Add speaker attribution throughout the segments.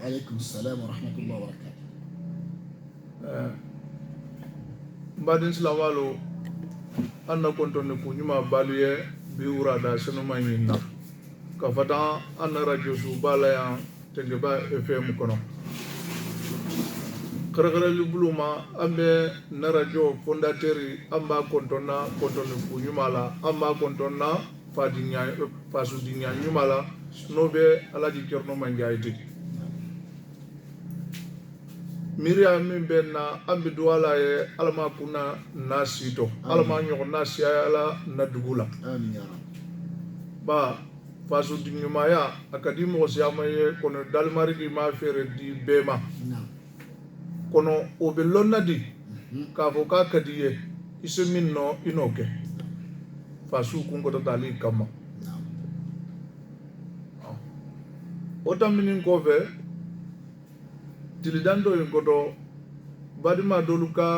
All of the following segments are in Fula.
Speaker 1: عليكم السلام ورحمة الله وبركاته.
Speaker 2: بعدين سلامالو أنا كنت نكوني ما باليه بيورا داشنو ما يننا كفتا أنا رجو سوبالا تنجبا FM كنو كرغرة لبلوما أمي نرجو فونداتيري أما كنتنا نكوني مالا أما كنتنا fasu dinya nyumala nobe alaji kerno manjaiti Miriam min benna ambi duwala ye alama kuna nasito alama nyoko nasi ala na dugula
Speaker 1: amin ya rab
Speaker 2: ba fasu dinya maya akadimo siyama ye kono dalmari di ma fere di bema kono obelonna di ka voka kadiye isimin no inoke fasu kungo tali kama otaminin kofe tilidando yinkoto badima dolu ka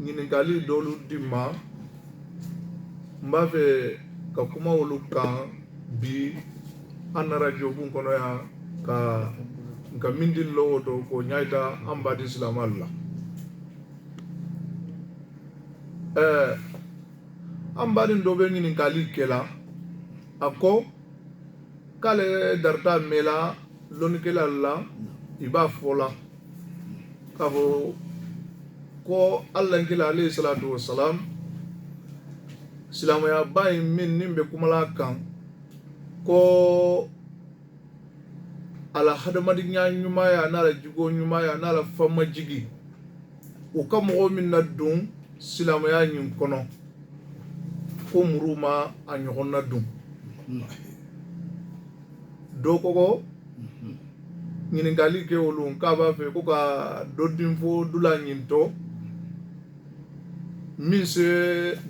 Speaker 2: ɲininkali dolu dimma mbafe ka kuma wolu kan bi an na radio bun kono ya ka nka mindin lowo to ko ɲaita an badi silamal la an badin do be ɲininkali kela a ko k'ale darta mela lonikela la i b'a fɔ la k'a fɔ ko Allah kila alayhi salatu wassalam silamaya ba in min nin bɛ kumala kan ko ala hadamadenya ɲumaya n'a la jugo ɲumaya n'a la fama jigi o ka mɔgɔ min na dun silamaya ɲin kɔnɔ ko muru ma a ɲɔgɔn na dun do kogo ɲininkali kɛ olu k'a b'a fɛ ko ka dɔ din fo dula ɲin tɔ min se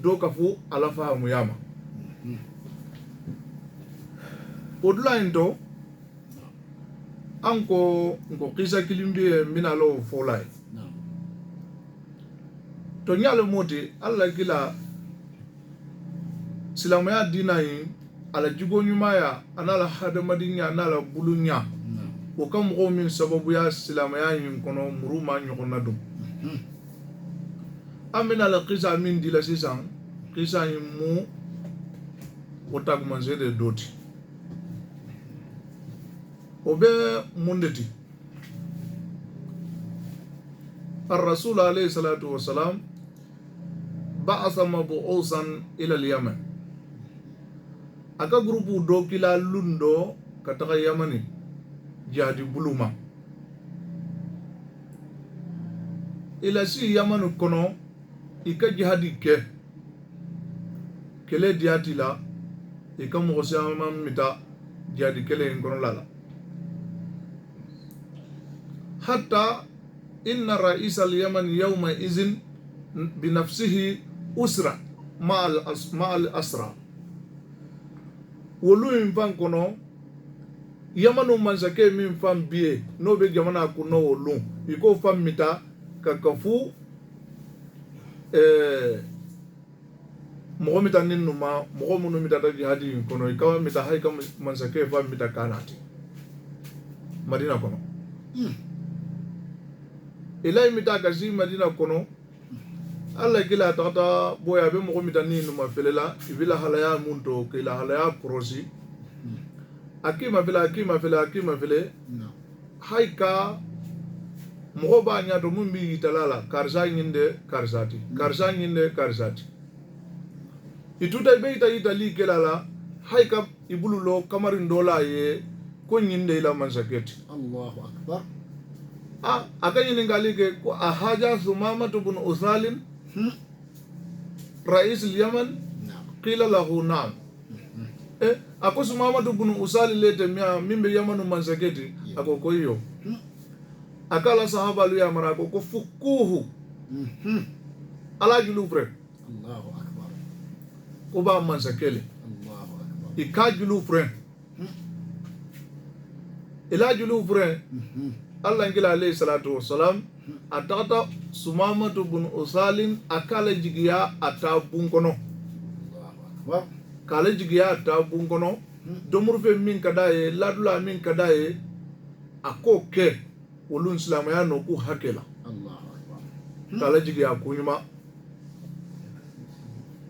Speaker 2: do ka fo ala fahamuya ma o dula ɲin tɔ an ko nko kisa kilin bɛ yen n bɛna ala o fɔ la ye to ɲale moti ala kila silamaya dina yin ala jugo ɲumaya anala hadamadenya anala bulunya o ka mɔgɔw min sababuya silamaya yin kɔnɔ muru ma ɲɔgɔn na dun an bɛna la kisa min dila sisan kisa yin mu o tagumanse de do ti o bɛ mun de ti الرسول عليه الصلاة والسلام بعث مبعوثا إلى اليمن aka grupu do kila lundo kataka yamani jadi buluma ila si yamanu kono ika jihadi ke kele diati la ika mo sama mita jadi kele kono lala hatta inna ra'is al-yaman yawma izin binafsihi usra ma'al asra wolu min fan kono yamanu mansake min fan biye no be jamana kuno wolu iko fan mita ka kafu mogo mita ninnuma mogo munu mita ta jihadi kono ikawa mita haika mansake fan mita kanati madina kono ilai mita kasi madina kono Allah kila tata boya be mogo mita ninnuma felela ibila halaya munto kila halaya korosi akima fele haika mogo ba nya to mun bi talala karsa nyinde karsati ituta be itali kelala haika ibululo kamarin dola ye ko nyinde ila mansaketi
Speaker 1: Allahu akbar
Speaker 2: akanyi ningali ke ko ahaja Sumama ibn Usalim رئيس اليمن قيل له نعم ako Sumama ibn Usali lete min be yamanu mansaketi ako ko yo akala sahaba lu ya mara ko fukuhu ala julu frère
Speaker 1: Allahu akbar
Speaker 2: ko ba mansakele
Speaker 1: Allahu akbar
Speaker 2: ikajulu frère ila julu frère Allah ngila alayhi salatu wassalam atata Sumama ibn Usalim akala jigiya atabun kono
Speaker 1: Allahu akbar
Speaker 2: kala jigiya atabun kono domur fe min kadaye ladula min kadaye ako ke wolun silamaya no ku hakela
Speaker 1: Allahu akbar.
Speaker 2: kala jigi a kunyuma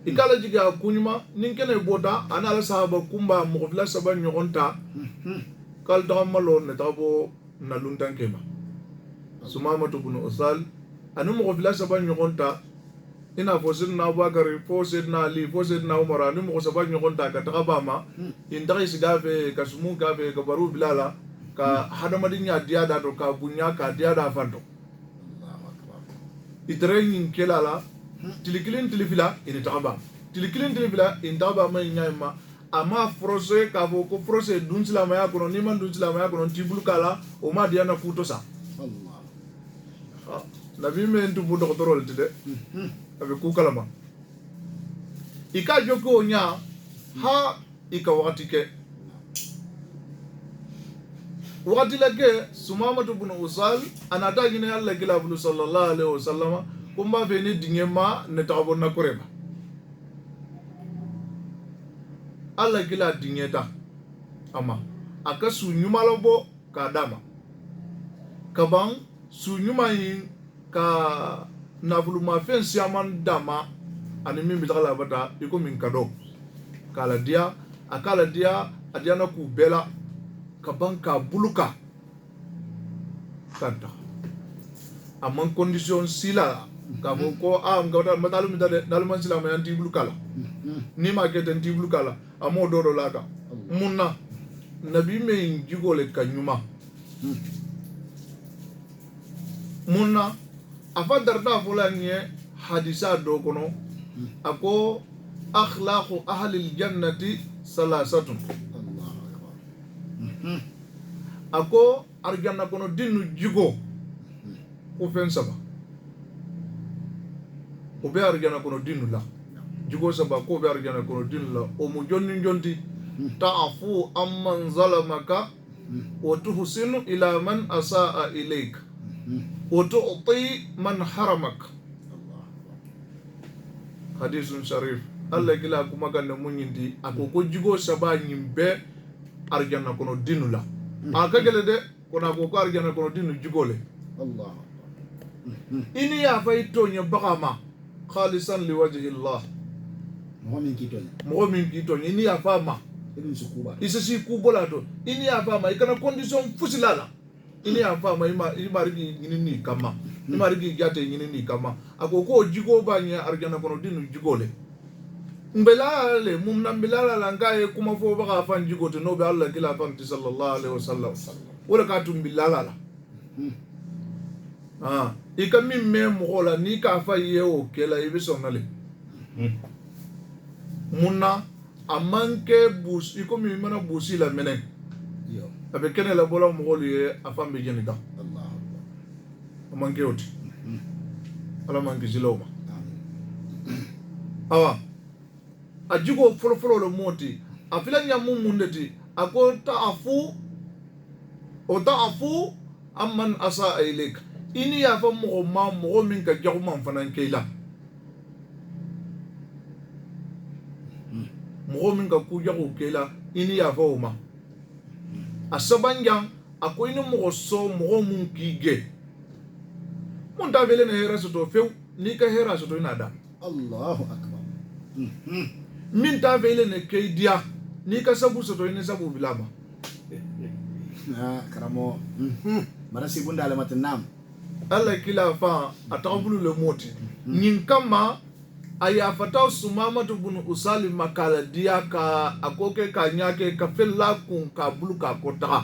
Speaker 2: ikala jigi a kunyuma nin kene bota ana la sahaba kumba mo fila saba nyogonta kal ta malo ne tabo na luntan kema Sumama ibn Usal anu mo fila saba nyogonta ina fo sidna Abubakar fo sidna Ali fo sidna Umar anu mo saba nyogonta ka takabama indari sigafe ka sumu gafe ka baru bilala ka hadamadi nya diada to ka bunya ka diada fanto
Speaker 1: Allahu akbar.
Speaker 2: itere nyin kelala tilikilin tilifila ini takaba tilikilin tilifila in takaba ma nyayma ama frose ka fo ko frose dun silama ya kono ni man dun silama ya kono tibulu kala o ma diana futo sa
Speaker 1: Allah.
Speaker 2: nabi men tu bu doctorol tide abe ku kalama ika joko nya ha ika wakati ke wakati lake Sumama ibn Usal anata gine Allah kila bulu sallallahu alaihi wasallam kumba feni dingema ne tabo na koreba Allah kila dingeta ama aka su nyuma lobo ka dama kabang su nyuma yin ka nafulu ma fen siaman dama ani min bitala bata iko min kado kala dia akala dia adiana ku bela kabang ka buluka kanta amman condition sila ka ko am gawda matalu mi dade dalman sila ma anti bulukala ni ma ke anti bulukala amo dodo laka munna nabi me jigole kanyuma munna afa darda fulanye hadisa do kono ako akhlaqu ahli aljannati salasatun
Speaker 1: Allahu akbar.
Speaker 2: ako arjanna kono dinu jigo ko fen saba o be arjanna kono dinu la jigo saba ko be arjanna kono dinu la o mu jonni jonti ta'fu amman zalamaka wa tuhsinu ila man asaa ilayka wa tu'ti man haramak hadithun sharif Allah gila kuma ganna munyindi ako ko jigo saba nyimbe arjanna kono dinu la aka gele de kona ko ko arjanna kono dinu jigole
Speaker 1: Allah.
Speaker 2: ini ya fay tonya bagama khalisan liwajhi Allah
Speaker 1: Muhammad kitonya.
Speaker 2: mo min ki tonya ini ya fama
Speaker 1: Ibn Sukuba.
Speaker 2: isa si ku bola to ini ya fama ikana condition fusilala ini ya fama ima rigi ngini ni kama ima rigi gate ngini ni kama ako ko jigo banya arjanna kono dinu jigole mbelale mumna mbelala langaye kuma fo baka fan jigote no be Allah kila fan sallallahu alaihi wasallam wala ka tum bilala la ika min me mogola ni ka fa ye o kela ibi sonale munna amanke bus iko mi mana busi la menen
Speaker 1: Yo.
Speaker 2: abe kene la bola mogoli ye afam be jenika
Speaker 1: Allahu akbar.
Speaker 2: amanke oti ala manki siloma
Speaker 1: Amin.
Speaker 2: awa ajigo folo lo moti afila nyamu mundeti ako ta'afu amman asa ilayk ini ya fa mo min ka jagu man fanan keila mo min ka ku jagu keila ini ya fa uma asabanjang ako ini mo so mo mun kige mun ta vele ne hera so to few ni ka hera so to ina da
Speaker 1: Allahu akbar.
Speaker 2: min ta vele ne kei dia ni ka sabu so to ina sabu bilama
Speaker 1: Karamo. Marasi bunda alamat nam.
Speaker 2: Allah kila fa atakabulu le moti nyin kama aya fataw Sumama ibn Usal makala dia ka akoke ka nyake ka fella kun ka bulu ka kota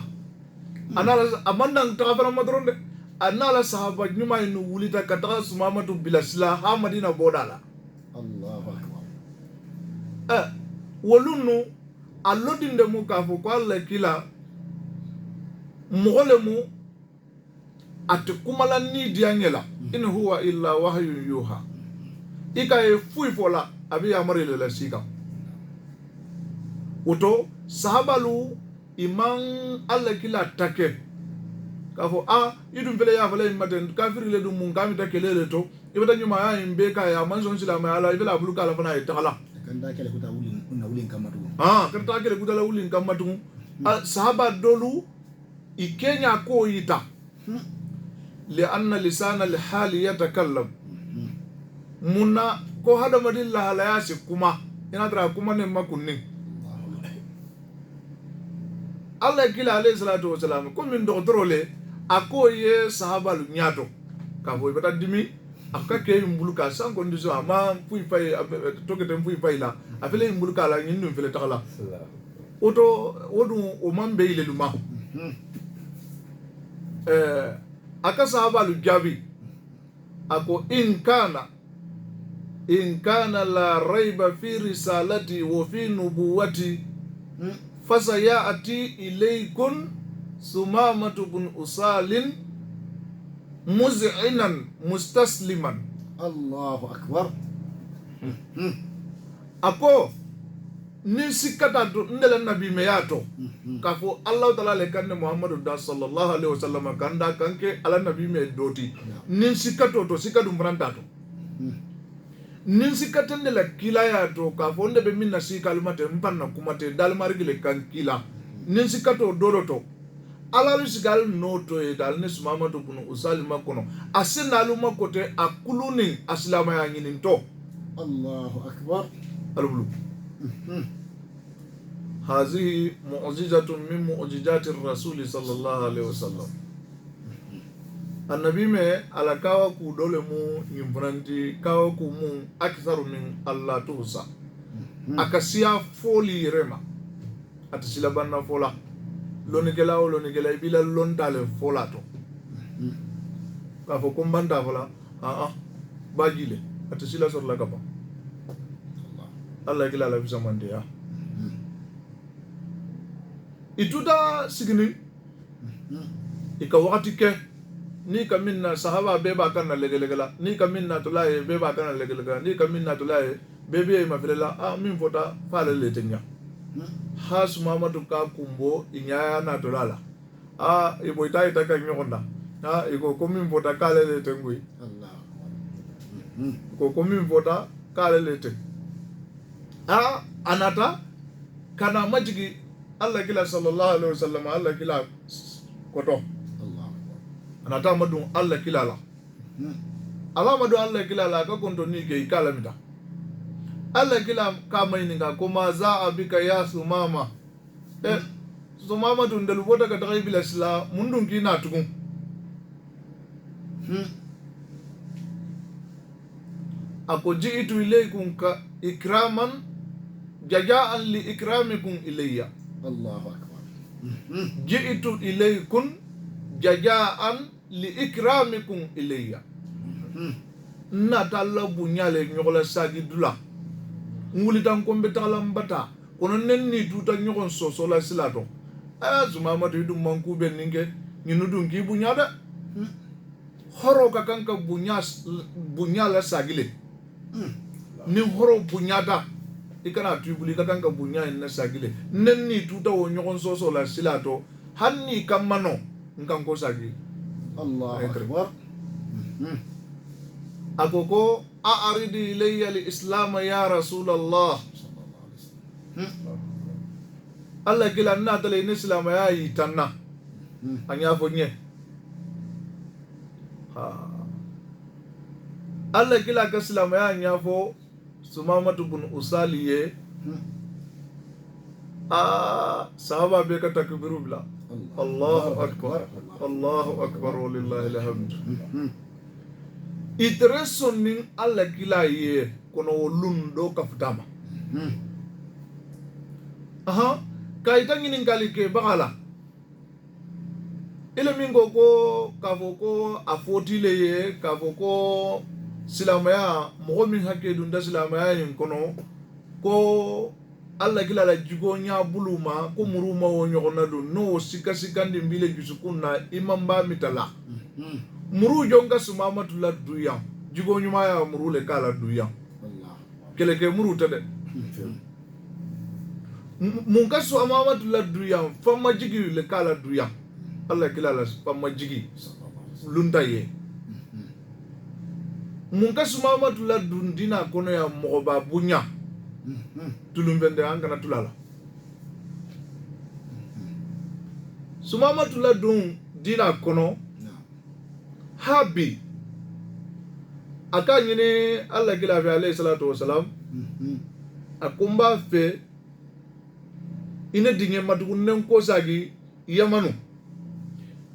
Speaker 2: anala amandang takafara madronde anala sahaba nyuma inu wulita kataka Sumama tu bilasila ha Madina bodala
Speaker 1: Allahu akbar.
Speaker 2: wolunu alodinde mu ka fo ko Allah kila mogolemu ate kumala ni diangela in huwa illa wahyu yuha ika e fui fola abi amari le sika uto sahabalu imam Allah kila take kafo idum fele ya fele maten kafiri le dum mun kami take le to ibata nyuma ya imbe ka ya manzon sila ma ala ibela bulu kala fana itala
Speaker 1: Kan da kele kuta wulin kamatu.
Speaker 2: kan ta kele kudala wulin kamatu sahaba dolu ikenya ko ita lianna lisana alhali yatakallam munna ko hadamadin lahalaya si kuma ina tara kuma ne makunni Allah kila alayhi salatu wasalam ko min docteur le ako ye sahaba lu nyato ka boy bata dimi aka ke mbuluka sans condition ama puy pay tokete puy pay la afele mbuluka la nyin dum fele takala oto wodu o mambe ile luma aka sahaba lu jabi ako in kana la raiba fi risalati wa fi nubuwati fasayati ilaykum Sumamatu bin Usalin muz'inan mustasliman.
Speaker 1: Allahu akbar.
Speaker 2: Ako ni sikata do ndela nabi meyato kafo Allah taala le kanne Muhammadu da sallallahu alaihi wasallam kanda kanke ala nabi me doti nin sikato to sikadu mrantato nin sikata ndela kilaya to kafo ndebe minna sikalumate mpanna kumate dalmargile kan kila nin sikato doloto ala sigal noto e dal ne Sumamatu bin Usalin makono asenalu makote akuluni aslama ya nyininto.
Speaker 1: Allahu akbar.
Speaker 2: Alublu. هذه معجزة من معجزات الرسول صلى الله عليه وسلم. النبي me ala kawa ku dole mu nyimbanti kawa ku mu aktharu min Allah tusa akasia foli rema atisila banna fola lonigela ibila lontale fola to ka fo kumbanta fola bagile atisila sor la kapa Allah kila la bisa mandia ituda sigini ika wakati ke ni ka minna sahaba beba kana legelegala ni ka minna tulaye beba kana legelegala ni ka minna tulaye bebe ma filela min fota fala le tenya has Sumamatu ka kumbo inyaya na tulala ibo ita ka nyokonda iko ko min fota kala le tengui
Speaker 1: Allah
Speaker 2: ko min fota kala le te anata kana majigi Allah kila sallallahu alaihi wasallam Allah kila koto
Speaker 1: Allah
Speaker 2: anata madu Allah kila la Allah madu Allah kila la ka konto ni ke ikala mita Allah kila kama ininga kuma za abika ya Sumama Sumama tundalu bota ka tagai bila sila mundun kina tukun ako jiitu ilaykum ka ikraman jaja'an li ikramikum ilayya.
Speaker 1: Allahu akbar.
Speaker 2: Ji'tu ilaykum jaja'an li ikramikum ilayya. Natalla bunyale nyola sagi dula. Nguli tan kombe tala mbata. Kono nenni tuta nyokon soso la silato. Sumamatu idum manku ben ninge nyinudun ki bunyada. Horo kakanka bunyala sagile. Ni horo bunyada. Ikana tubuli kakanka bunya inna sagile nenni tuta wo nyokon soso la silato hanni kamano nkanko sagi.
Speaker 1: Allahu akbar.
Speaker 2: Akoko a'ridi ilayya al-islam ya Rasulullah. Allah kila na tale ni islam ya itanna anya fonye Allah kila ka islam ya anya fo Sumamatu bin Usaliye sahaba be ka takbiru bila Allahu akbar walillahi alhamd. Itreson nin Allah kila ye kono lundo kafutama kaita nginin kalike bagala ile mingo ko kafoko afotile ye kafoko silamaya mogo min hakke dunda silamaya yin kono ko Allah kila la jigo nya buluma ko muruma wo nyogona do no sikandi mbile jusukunna imamba mitala muru jonga Sumamatu la duya jigo nyuma ya muru le kala duya
Speaker 1: Allah
Speaker 2: kele ke muru tade munga Sumamatu la duya fama jigi le kala duya Allah kila la fama jigi lunda ye munga Sumamatu la dundina kono ya mogoba bunya tulumbende angana tulala Sumamatu la dun dina kono habi aka nyini Allah kila fi alayhi salatu wasalam akumba fe ina dinge matugunnen ko sagi yamanu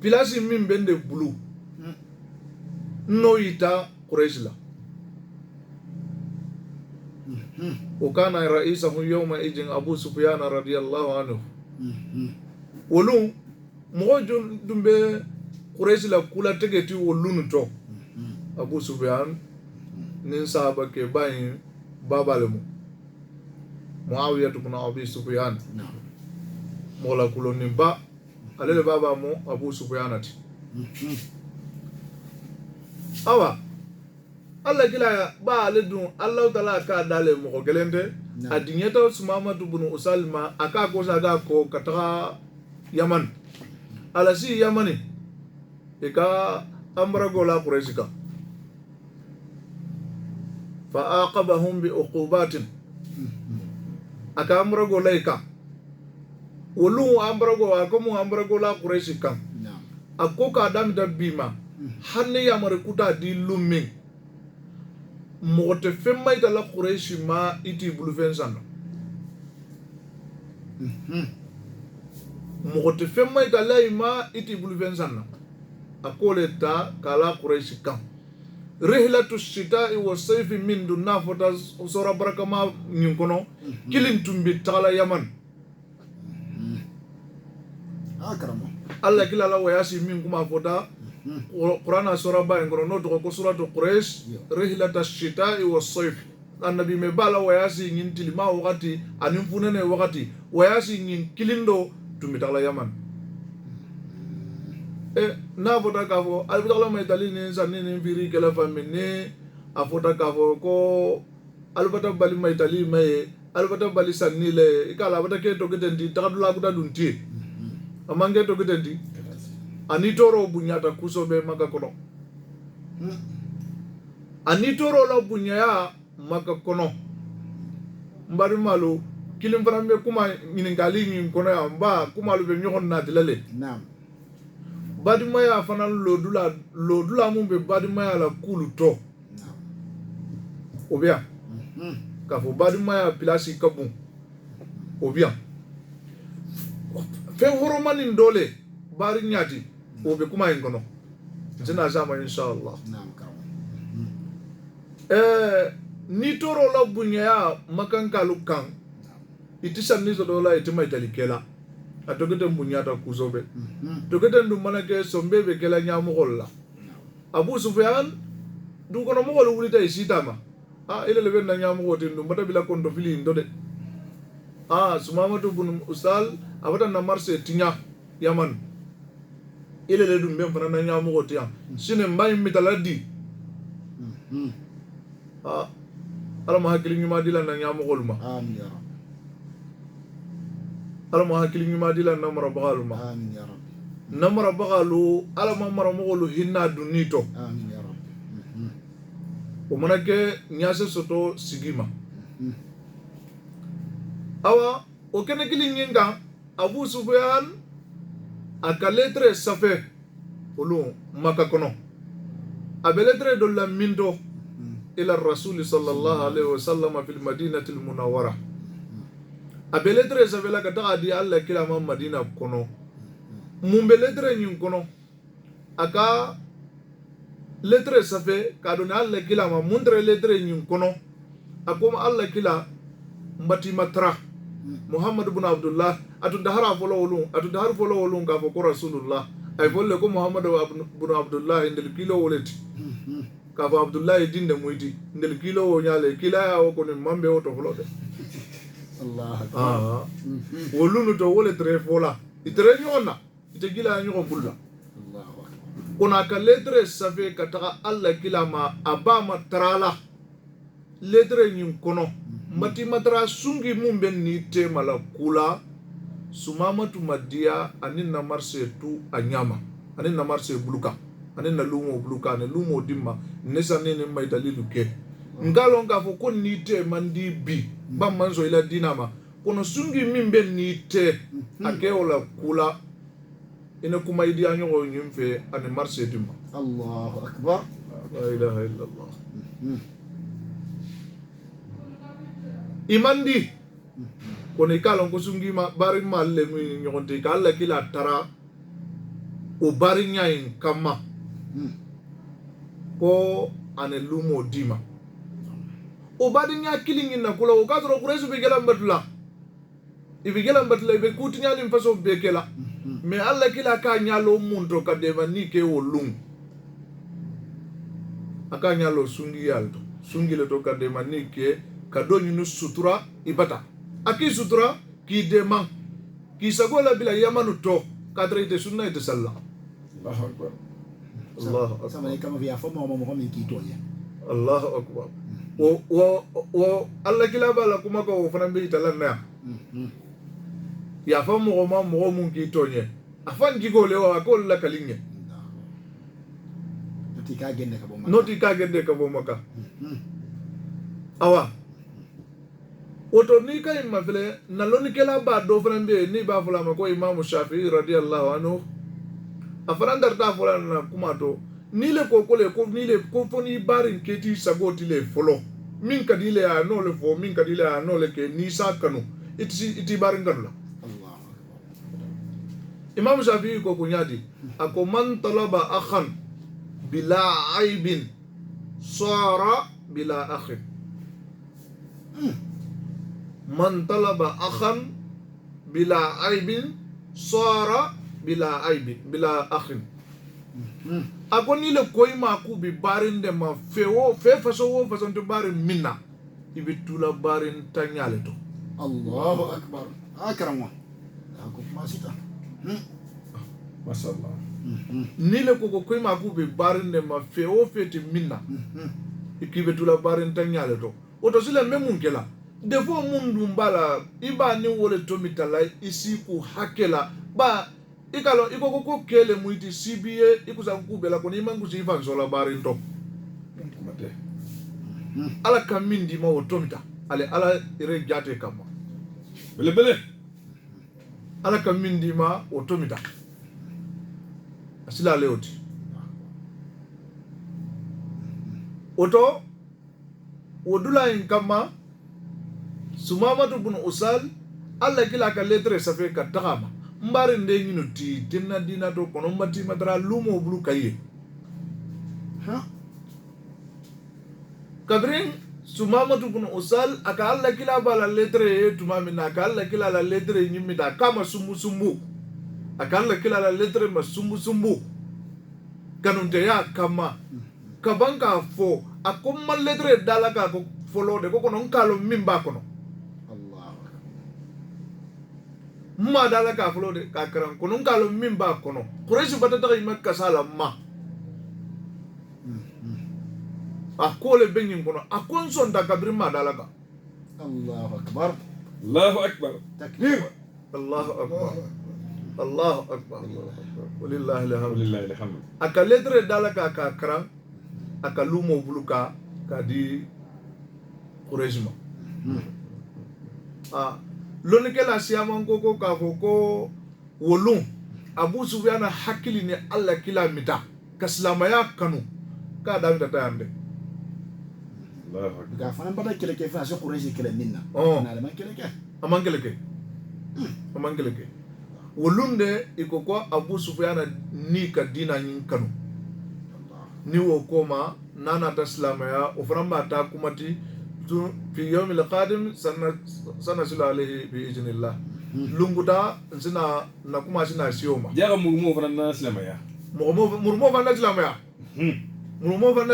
Speaker 2: pilasi min bende bulu no yita quraish la وكان رئيسه يومئذ أبو سفيان رضي الله عنه ولو موجود دمبه قريش لا كولا تجتي ولو نتو أبو سفيان ننسى بك باين بابا لمو معاوية بن أبي سفيان مولا كلو نبا على بابا مو أبو سفيان أوا Allah kila ba aledun Allah taala ka dale mo gelende adinyeta Sumama ibn Usalma aka ko saga ko kataka Yaman alasi Yamani eka amra gola Quraishika fa aqabahum bi uqubatin aka amra gola eka wolu amra gola ko mu amra gola Quraishika akoka adam da bima hanne yamare kuta di lumin mote femma itala Quraishi ma iti bulu fensano mote femma itala ima iti bulu fensano akole ta kala Quraishi kam rihlatu shita'i wa sayfi min dunna fota sora barakama nyinkono kilin tumbi tala Yaman
Speaker 1: akramo
Speaker 2: Allah kila la wayasi min kuma fota Qur'ana sura ba ngoro no to ko suratu Quraish rihlata shita'i was-sayf annabi me bala wayasi ngin tilima wakati anin funene wakati wayasi ngin kilindo tumitala Yaman na fota kafo albitala may dalini sanini firi kala famine afota kafo ko albata bali may tali may albata bali sanile ikala bata ke to gedendi takadula kuta dunti amange to gedendi anitoro bunyata kusobe maka kono anitoro la bunyaya maka kono mbari malu kilim farambe kuma nyiningali nyin kono ya mba kuma lu be nyokon na dilale
Speaker 1: naam
Speaker 2: badima ya fanal lodula mumbe badima ya la kulu to obia kafo badima ya pilasi kabu obia fe horomani ndole bari nyati obe kuma ingono jina zama inshallah
Speaker 1: naam karamu
Speaker 2: ni toro la bunya makan kalukan itisa nizo dola itima italikela atogete bunya ta kuzobe togete ndumana ke sombe be kela nyamu golla Abu Sufyan du kono mo gol wulita isitama ile lebe na nyamu gote ndumata bila kondo fili ndode Sumama ibn Usal abata na marse tinya Yaman ile le dum ben fana na nyamu gote ya sine mbay mitaladi ala ma hakili nyuma dila na nyamu golma
Speaker 1: amin ya rab
Speaker 2: ala ma hakili nyuma dila na mara bagaluma
Speaker 1: amin ya rab
Speaker 2: na mara bagalu ala ma mara mogolu hinna dunito
Speaker 1: amin ya rab
Speaker 2: o manake nyase soto sigima awa o kene kili nyinga Abu Sufyan aka letre safe olu maka kono abe letre do la mindo ila rasul sallallahu alaihi wasallam fil madinati al munawwara abe letre safe la kata di alla kila ma madina kono mumbe letre nyin kono aka letre safe ka do alla kila ma mundre letre nyin kono akoma alla kila mbati matra Muhammad ibn Abdullah atu dahara folo wolun ka fo ko rasulullah ay folle ko Muhammad ibn Abdullah indel kilo woleti ka fo Abdullah dinde muyti indel kilo wo nyale kila ya ko ni mambe o to flode
Speaker 1: Allah akbar
Speaker 2: wolunu to wole tre fola itre nyona ite gila nyo bulla
Speaker 1: Allah akbar
Speaker 2: kona ka letre safe ka ta alla kila ma abama trala letre nyim kono mati matra sungi mumbe ni tema la kula Sumama tu madia anin na marse tu anyama anin na marse buluka anin na lumo buluka ne lumo dimma nesa nene mai dalilu ke ngalo nga fo ko ni te mandi bi ba manzo ila dinama kono sungi mimbe ni te ake ola kula ina kuma idiya nyogo nyimfe ani marse dima
Speaker 3: Allahu akbar.
Speaker 2: la ilaha illallah imandi koni kalon ko sungi ma bari malle mi nyogonte kala kila tara o bari nyayin kama ko ane lumo dima o bari nya kilingin na kula o kadro kuresu be gelam batula ibe gelam batula ibe kuti nyali mfaso be kela me alla kila ka nyalo mundo kadema ni ke wolung aka nyalo sungi yalto sungi le to kadema ni ke kadonyu nu sutura ibata aki sutura ki dema ki sagola bila yamanu to kadre de sunna ite salla
Speaker 1: Allahu akbar.
Speaker 2: Allahu akbar
Speaker 3: Sama ni kama vya fomo mo mi kitonya.
Speaker 2: Allahu akbar wo alla kila bala kuma ko fana be talanna ya fa mo mun ki tonye afan jigo lewa ko la kalinge
Speaker 3: Noti ka gende ka bo ma.
Speaker 2: noti ka gende ka bo maka awa oto ni kay mafele na loni kela ba do fana be ni ba fula ma ko imam Shafi'i radiyallahu anhu afan dar ta fula na kuma to ni le ko ni le ko foni barin keti sagoti le folo min kadile ya no le fo min kadile ya no le ke ni sa kanu iti barin kanu la
Speaker 3: Allahu akbar.
Speaker 2: imam Shafi'i ko kunyadi ako man talaba akhan bila aibin sara bila akhin man talaba akhan bila aibin sara bila aibin bila akhin ako ni le koy ma ku bi barin de ma fe façon to barin minna ibi tula barin tanyale to
Speaker 3: Allahu akbar. Akrama. Ako masita.
Speaker 1: Mashallah.
Speaker 2: ni le ko koy ma ku bi barin de ma fe ti minna ikibe tula barin tanyale to oto sila memun kela defo mundu mbala iba ni wole to mitala isi ku hakela ba ikalo iko ko kele muiti CBA ikusa ku bela ko ni mangu si fan sola barin to
Speaker 1: Mate.
Speaker 2: ala kamindi ma otomita ale ala ire jate kama
Speaker 1: Bele.
Speaker 2: ala kamindi ma otomita asila leoti oto wodula in kama Sumamatu bin Usal alla kila ka letre safe ka tagama mbari nde nyino ti tinna dina to kono mbati madara lumo bulu kaye
Speaker 3: Ha?
Speaker 2: kabrin Sumamatu bin Usal aka alla kila bala letre tumamina aka alla kila la letre nyimida kama sumbu aka alla kila la letre ma sumbu kanunte ya kama kabanka fo akomma letre dala ka ko folo de ko kono nkalo mimba kono
Speaker 3: Allahu akbar.
Speaker 2: ma dala ka folo de ka karan kono ngalo mimba kono quraish batata yi makka sala ma akole bengin kono akon son da kabri ma dala ka
Speaker 3: Allahu akbar.
Speaker 1: Allahu akbar.
Speaker 3: Takbir.
Speaker 2: Allahu akbar Allahu akbar walillahi alhamd
Speaker 1: Walillahi alhamd.
Speaker 2: aka letre dala ka ka karan aka lumo buluka ka di quraish ma loni kela siyaman ko ka ko wolun Abu Sufyan hakili ni alla kila mita kaslamaya kanu ka da mita tayande
Speaker 1: Allahu akbar.
Speaker 3: Ga fana bata kele ke fa so Quraysh kele minna.
Speaker 2: Oh.
Speaker 3: Na le man kele ke.
Speaker 2: amangeleke wolunde iko ko Abu Sufyan ni ka dina nyin kanu ni wo koma nana taslamaya o framba ta kumati fi yawm al-qadim sana sula alayhi bi idhnillah lunguta sina na kuma sina sioma
Speaker 1: Jaga mu fana na silama ya.
Speaker 2: murmo van naslamaya murmo van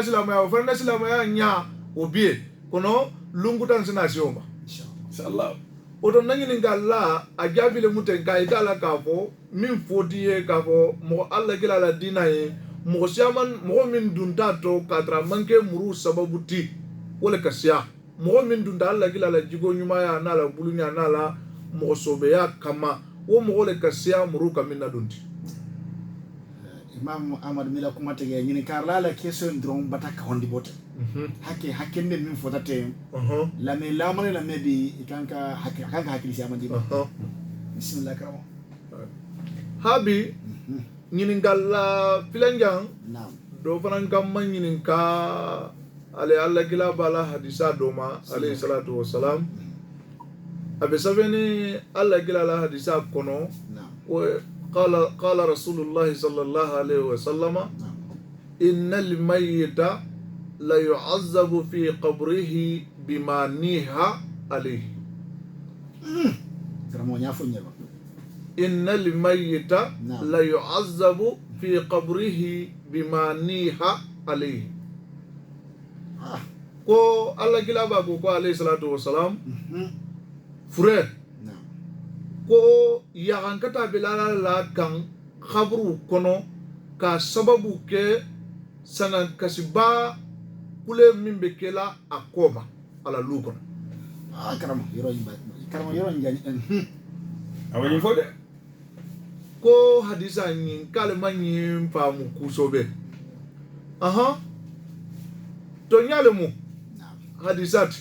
Speaker 2: naslamaya nya obie kono lunguta sina sioma
Speaker 3: Inshallah.
Speaker 1: Inshallah.
Speaker 2: oto nangini ngalla a jabile muten ka itala ka fo min fodiye ka fo mo alla kila la dina ye mo siaman mo min dunta to katra manke muru sababu ti wala kasiya mo min dunta alla kila la jigo nyuma ya na la bulunya na la mo sobeya kama wo mo le kasiya muru kamina dunti
Speaker 3: Imam Ahmad Mila kuma tege nyini karla la question dron bata ka hondi bote. Hakke min fotate la me la mane la me bi ikanka hakke hakili siya mandi. Bismillah karamo.
Speaker 2: habi ñiningal filanjang
Speaker 3: naam
Speaker 2: do fanan kam man ñininka ale alla gila bala hadisa doma alayhi salatu wassalam abe sabeni alla gila la hadisa kono
Speaker 3: naam
Speaker 2: قال رسول الله صلى الله عليه وسلم إن الميت لا يعذب في قبره بما نيها عليه
Speaker 3: karamo ñafo ñeba
Speaker 2: إن الميت لا يعذب في قبره بما نيها عليه ko Allah gila ba ko alayhi salatu wassalam frère ko yagankata bilala la kan khabru kono ka sababu ke sanan kasiba kule min be kela akoma ala lukono
Speaker 3: karamo yoro njani
Speaker 1: awani fode
Speaker 2: ko hadisa nyin kale manyin famu kusobe aha to nyale mu hadisati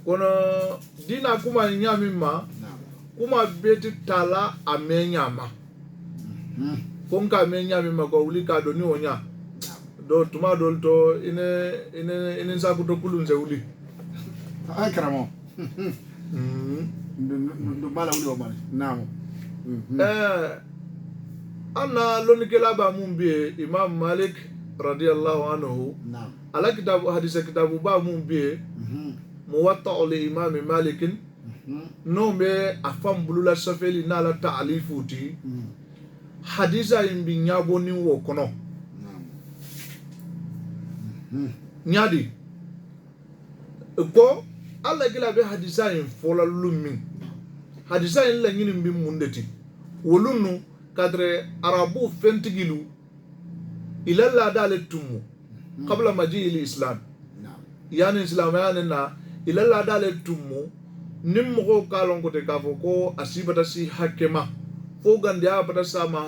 Speaker 2: kono dina kuma nyami ma kuma beti tala amenyama konka amenyami ma ko wuli ka do ni onya do tuma do to ine sa ko to kulunze wuli
Speaker 3: karamo ndu mala wuli o mala naam
Speaker 2: ana lonikela ba mumbi Imam Malik radiyallahu anhu
Speaker 3: naam
Speaker 2: ala kitabu hadisa kitabu ba mumbi muwatta li Imam Malik no be afam bulula safeli nala ta'alifuti hadisa imbi nyabo ni wo kono nyadi ko alla gila be hadisa in fola lummin hadisa in la nyini mbi mundeti wolunu kadre arabu fentigilu ila la dale tumu qabla maji islam yani islam yani na ila la dale tumu nim mo kalon ko te kafo ko asibata si hakema fo gande abata sama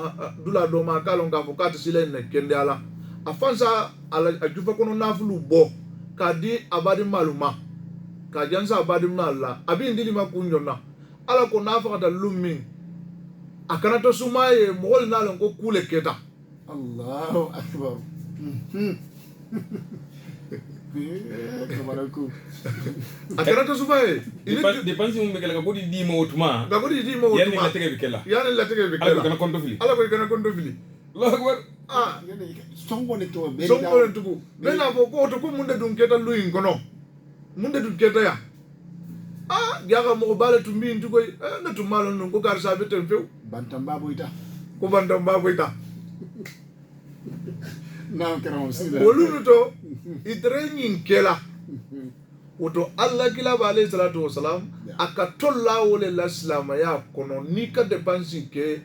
Speaker 2: dula do ma kalon kafo kata silen ne kende ala afansa ala ajufa kono nafulu bo kadi abadi maluma ka jansa abadi malla abi ndili makunjona ala ko nafa ta lummin akana to sumaye mogol nalon ko kule keta
Speaker 3: Allahu akbar kabaraku
Speaker 2: akana to sumaye
Speaker 1: dépense mum be kala ko di mo tuma
Speaker 2: ga ko di mo
Speaker 1: yani la tege bi kala
Speaker 2: yani la tege bi
Speaker 1: ala
Speaker 2: kala
Speaker 1: kana konto fili
Speaker 2: ala ko kana konto fili
Speaker 1: Allahu akbar
Speaker 3: songo ne to be
Speaker 2: songo ne tugu bena fo ko to ko munde dum keta luyin kono munde dum keta ya jaga mo bala tumbi ntugo na tumalo non ko gar sabe tem few
Speaker 3: bantamba boyta
Speaker 2: ko bandam ba boyta
Speaker 3: naam karamo sida
Speaker 2: wolunu to itre nyin kela woto Allah kila ba alayhi salatu wasalam aka tolla wole la islam ya kono ni ka depansi ke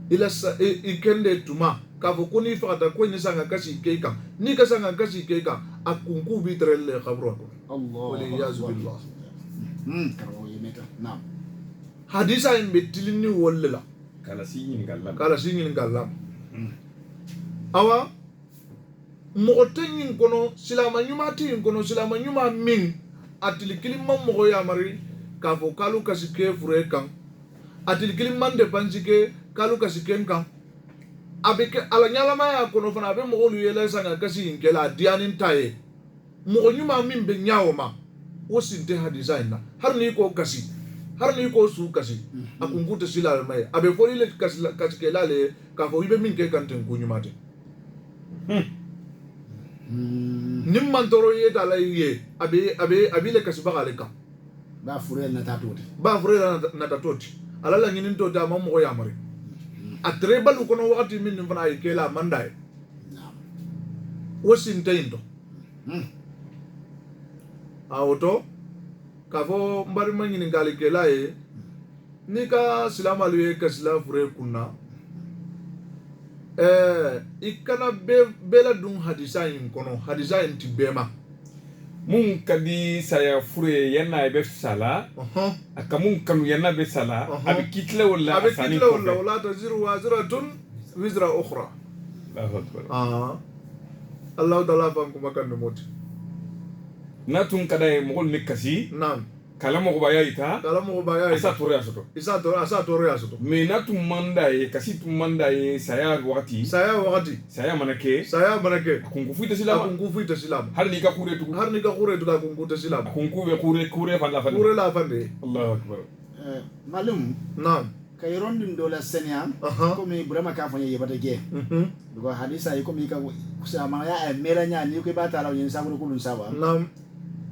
Speaker 2: ila sa ikende tuma ka fo kuni fata ko ni sanga kasi ke ka ni ka sanga kasi ke ka akunku bi tre le khabro ko
Speaker 3: Allah
Speaker 2: wali yazu billah
Speaker 3: karamo yemeta naam
Speaker 2: hadisa en betilini wolle la
Speaker 1: kala sinyin gallam awa mogo teñin kono silama ñuma tiyin kono silama ñuma min atili kilimman mogo yamari ka fo kalu kasi ke fure kan atili kilimman depansi ke kalu kasi ken kan abe ke ala ñalamaya kono fana abe mogolu yela sanga kasi yin kela diyanin taye mogo ñuma min be ñawo ma wo sinte hadisa inna har ni ko kasi har ni ko su kasi akunkuta silala maye abe foli le kasi ke lale ka fo ibe min ke kanten ku ñumate nim man toro yeta la ye abi le kasi bagale kam
Speaker 3: ba furel na tatoti
Speaker 2: na tatoti ala la nginin to ta mo ya mari atre balu kono wakati min nim fana ke la mandai wosin tayndo auto ka fo mbari mangini ngali ke la ye ni ka silama lu ye kasila fure kunna ikana bela dun hadisa yin kono hadisa yin tibema
Speaker 1: mun kadi saya fure yana be sala aka mun kanu yana be sala abi kitla wala
Speaker 2: wala taziru waziratun wizra ukhra
Speaker 1: Allahu akbar
Speaker 2: Allah ta'ala fam kuma kan moti
Speaker 1: natun kada e mogol ne kasi
Speaker 2: nam
Speaker 4: kala mo baya ita
Speaker 1: kala mo baya
Speaker 4: asa tore asoto
Speaker 1: asa tore asoto
Speaker 4: me na tumanda ye kasi tumanda ye saya wakati saya manake kungu fuita silama har ni ka kure tu
Speaker 1: ka kungu ta silama
Speaker 4: kungu kure fan la fan
Speaker 1: kure la fan de
Speaker 4: Allahu akbar
Speaker 3: malum
Speaker 2: naam
Speaker 3: ka yorondin dola senya ko mi burama ka fanya yebata ge ko hadisa ko mi ka kusama ya mera nya ni ko bata la yin sabu ko dun saba
Speaker 1: naam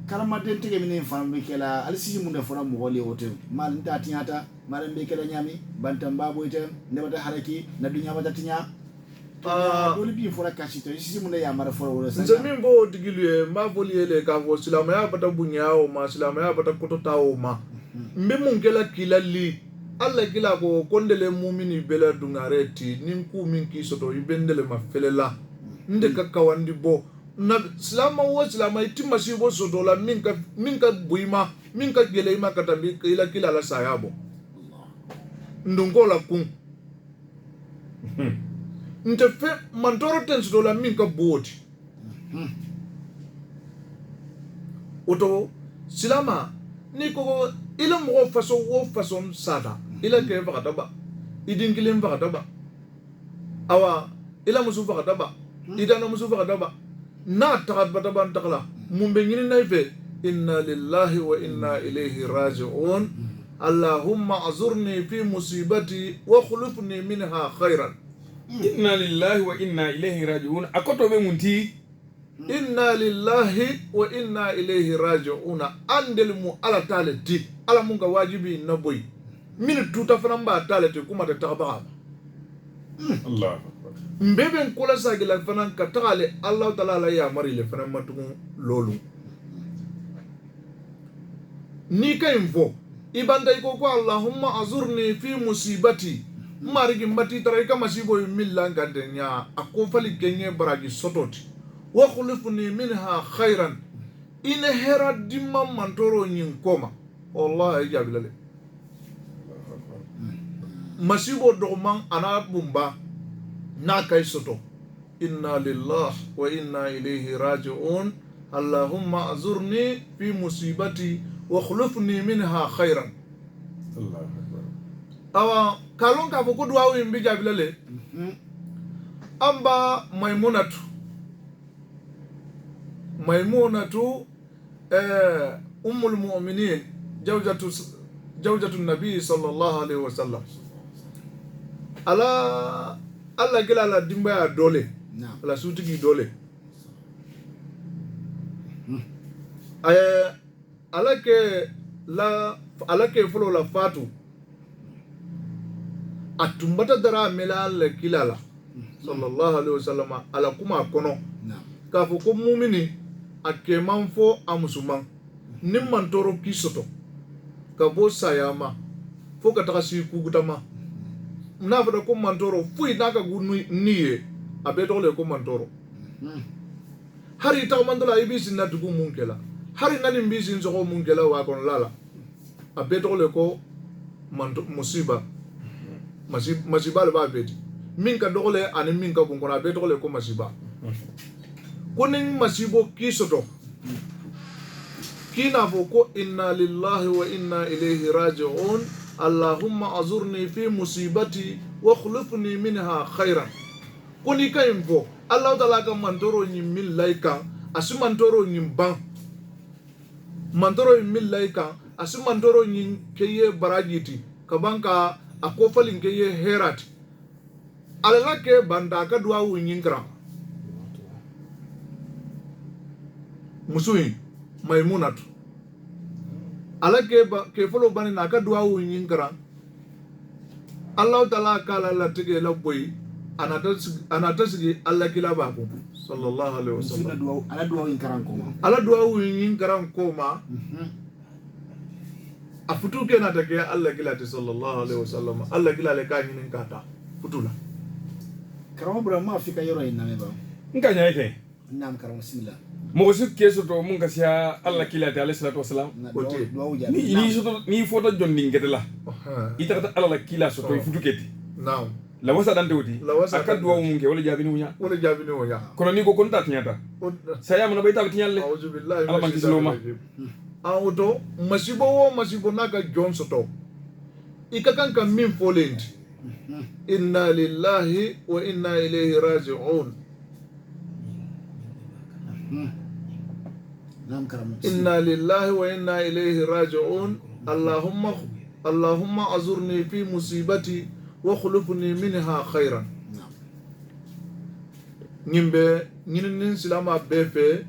Speaker 3: kalama den tege mini fam be kala alisi mun da fona mo wole wote mal nta tinyata mal be kala nyami bantam babo ite ne bata haraki na dunya bata tinya dole bi fora kasito isi mun da ya mara fora wala
Speaker 1: nse min bo digilu ma voli ele ka vo silama ya bata bunya o ma silama ya bata kotota o ma mbe mun kala kilali alla kila ko kondele mumini bela dungare ti nin ku min ki soto ibendele ma felela nde ka kawandi bo na silama wo silama itima sibo soto la minka buima minka geleima katambi ila kila la sayabo ndongo la kun nte fe mantoro ten soto la minka boti oto silama ni ko ila mo façon sada ila ke fakata ba idin kilim fakata ba awa ila musu fakata ba idana musu fakata ba na tagat bataban takala mumbe ngini naife inna lillahi wa inna ilayhi raji'un allahumma azurni fi musibati wa khulufni minha khairan
Speaker 4: inna lillahi wa inna ilayhi raji'un akoto be munti
Speaker 1: inna lillahi wa inna ilayhi raji'un andel mu ala talati ala mun ga wajibi na boy min tuta fanan ba talati kuma ta tagaba
Speaker 4: Allah
Speaker 1: mbebe nkola sagila fanan ka tagale Allah ta'ala la ya mari le fanan matugun lolu ni kayimfo ibanda iko ko allahumma azurni fi musibati marigi mbati tara ka masibo milla ngandenya akofali genye baragi sototi wa khulifni minha khairan ina hera dimma mantoro nyin koma wallahi jabilale masibo dogman ana bumba na kai soto inna lillahi wa inna ilayhi raji'un allahumma azurni fi musibati wa khulufni minha khairan
Speaker 4: Allahu akbar
Speaker 1: awa kalon ka ko duwa wi mbi jabilale amba maimunatu ummul mu'minin zawjatu nabi sallallahu alaihi wasallam ala Allah kila la dimbaya dole ala sutigi dole ala ke folo la fatu atumbata dara mela la kila la sallallahu alaihi wasallam ala kuma kono ka fo ko mumini akeman fo amusuman nimman toro kisoto ka bo sayama fo ka taka si kugutama na fada ko mantoro fui naka gunu niye abeto le ko mantoro hari ta mandola ibisi na dugu munkela hari ngani mbisi nzoko munkela wa kon lala abeto le ko musiba masiba le ba beti minka dogole ani minka kunkona abeto le ko masiba kuning masibo kisoto kina fo ko inna lillahi wa inna ilayhi raji'un allahumma azurni fi musibati wa khulufni minha khairan kuni kayimfo allah ta'ala ka mantoro nyi min laika asu mantoro nyi ban mantoro min laika asu mantoro nyi keye barajiti kabanka akofalin keye herati alala ke banda ka duwa nyinkra musuin maimunatu ala ke folo bani na ka duwa nyinkra Allah ta'ala kala la tige la boy anata sigi Allah kila ba ko sallallahu alaihi wasallam
Speaker 3: ala duwa
Speaker 1: nyinkran koma afutu ke na take Allah kila ta sallallahu alaihi wasallam Allah kila le ka nyinin kata futula
Speaker 3: karamo bra ma afika yoro ina me ba
Speaker 4: nka nya yake
Speaker 3: nam karamo bismillah
Speaker 4: mo su keso to mun ka sia Allah kila ta alayhi salatu wasalam ni soto ni foto jonni ngedela ita ta Allah kila soto futu keti
Speaker 1: naam
Speaker 4: la wasa dante wuti akadu wa munge wala jabini wunya kono ni ko konta tinyata saya mana bayta tinyalle
Speaker 1: a'udhu billahi
Speaker 4: ala man kisloma
Speaker 2: auto masibo wo masibo naka jonsoto ikakan kan min folendi inna lillahi wa inna ilayhi raji'un inna lillahi wa inna ilayhi raji'un allahumma azurni fi musibati wa khulufni minha khairan nyimbe nyinin silama befe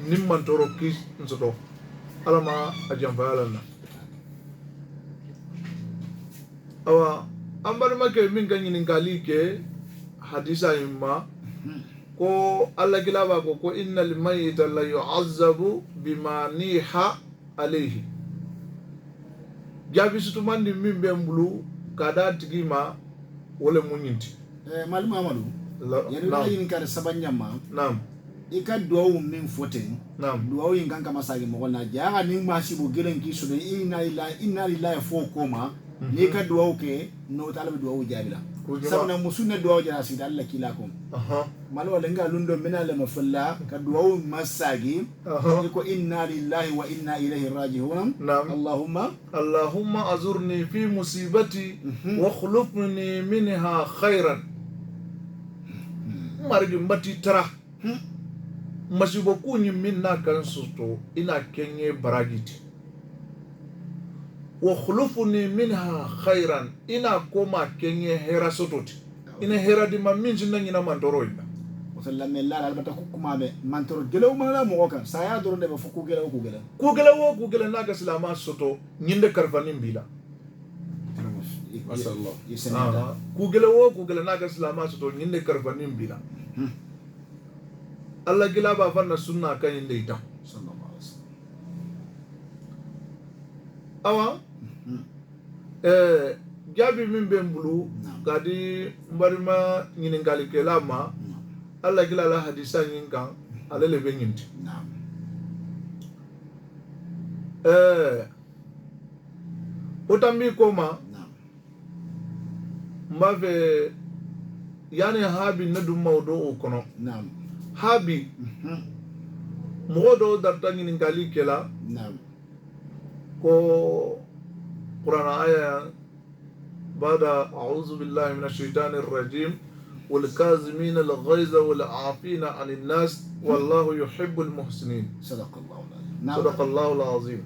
Speaker 2: nimman toro ki nsoto alama ajamba alana awa ambari make min kan nyinin kali ke hadisa imma ko Allah kilaba ko innal mayyita la yu'azzabu bima niha alayhi jabi sutumandi min be mbulu kada tigima wala munyinti
Speaker 3: malum amadou yalla yin kar sabanyama
Speaker 2: nam
Speaker 3: ika duwawu min foten duwawu yin kan kama sagi mo na jaga nin masibu gelen ki sude inna lillahi fo koma ni ka duwawu ke no talab duwawu jabila sabna musunna duwawu jara sida Allah kila ko malo wala nga lundo mina le mafalla ka duwawu masagi ko inna lillahi wa inna ilayhi raji'un
Speaker 2: allahumma azurni fi musibati wa khulufni minha khairan margi mbati tara masibo kunyi minna kan suto ina kenye baragiti wa khulufuni minha khairan ina koma kenye hera sototi ina hera di maminji na nyina mandoro ina
Speaker 3: wasalla mella albata kukuma be mantoro gelew mala mo kan saya doro de ba fuku gelew ku gelew naga silama soto nyinde karfani mbila
Speaker 2: masallah ku gelew naga silama soto nyinde karfani mbila Allah gila ba fanna sunna kan yinde ita sallallahu alaihi wasallam awa jabi min bembulu kadi mbarima nyinin gali kelama Allah gila la hadisa nyin kan alele be nyinti otambi koma mbave yani habi nadu mawdo okono habi modo darta nyinin gali kela ko قرآن آية بعد أعوذ بالله من الشيطان الرجيم والكاظمين الغيظ والعافين عن الناس والله يحب المحسنين
Speaker 3: صدق الله العظيم
Speaker 2: صدق الله العظيم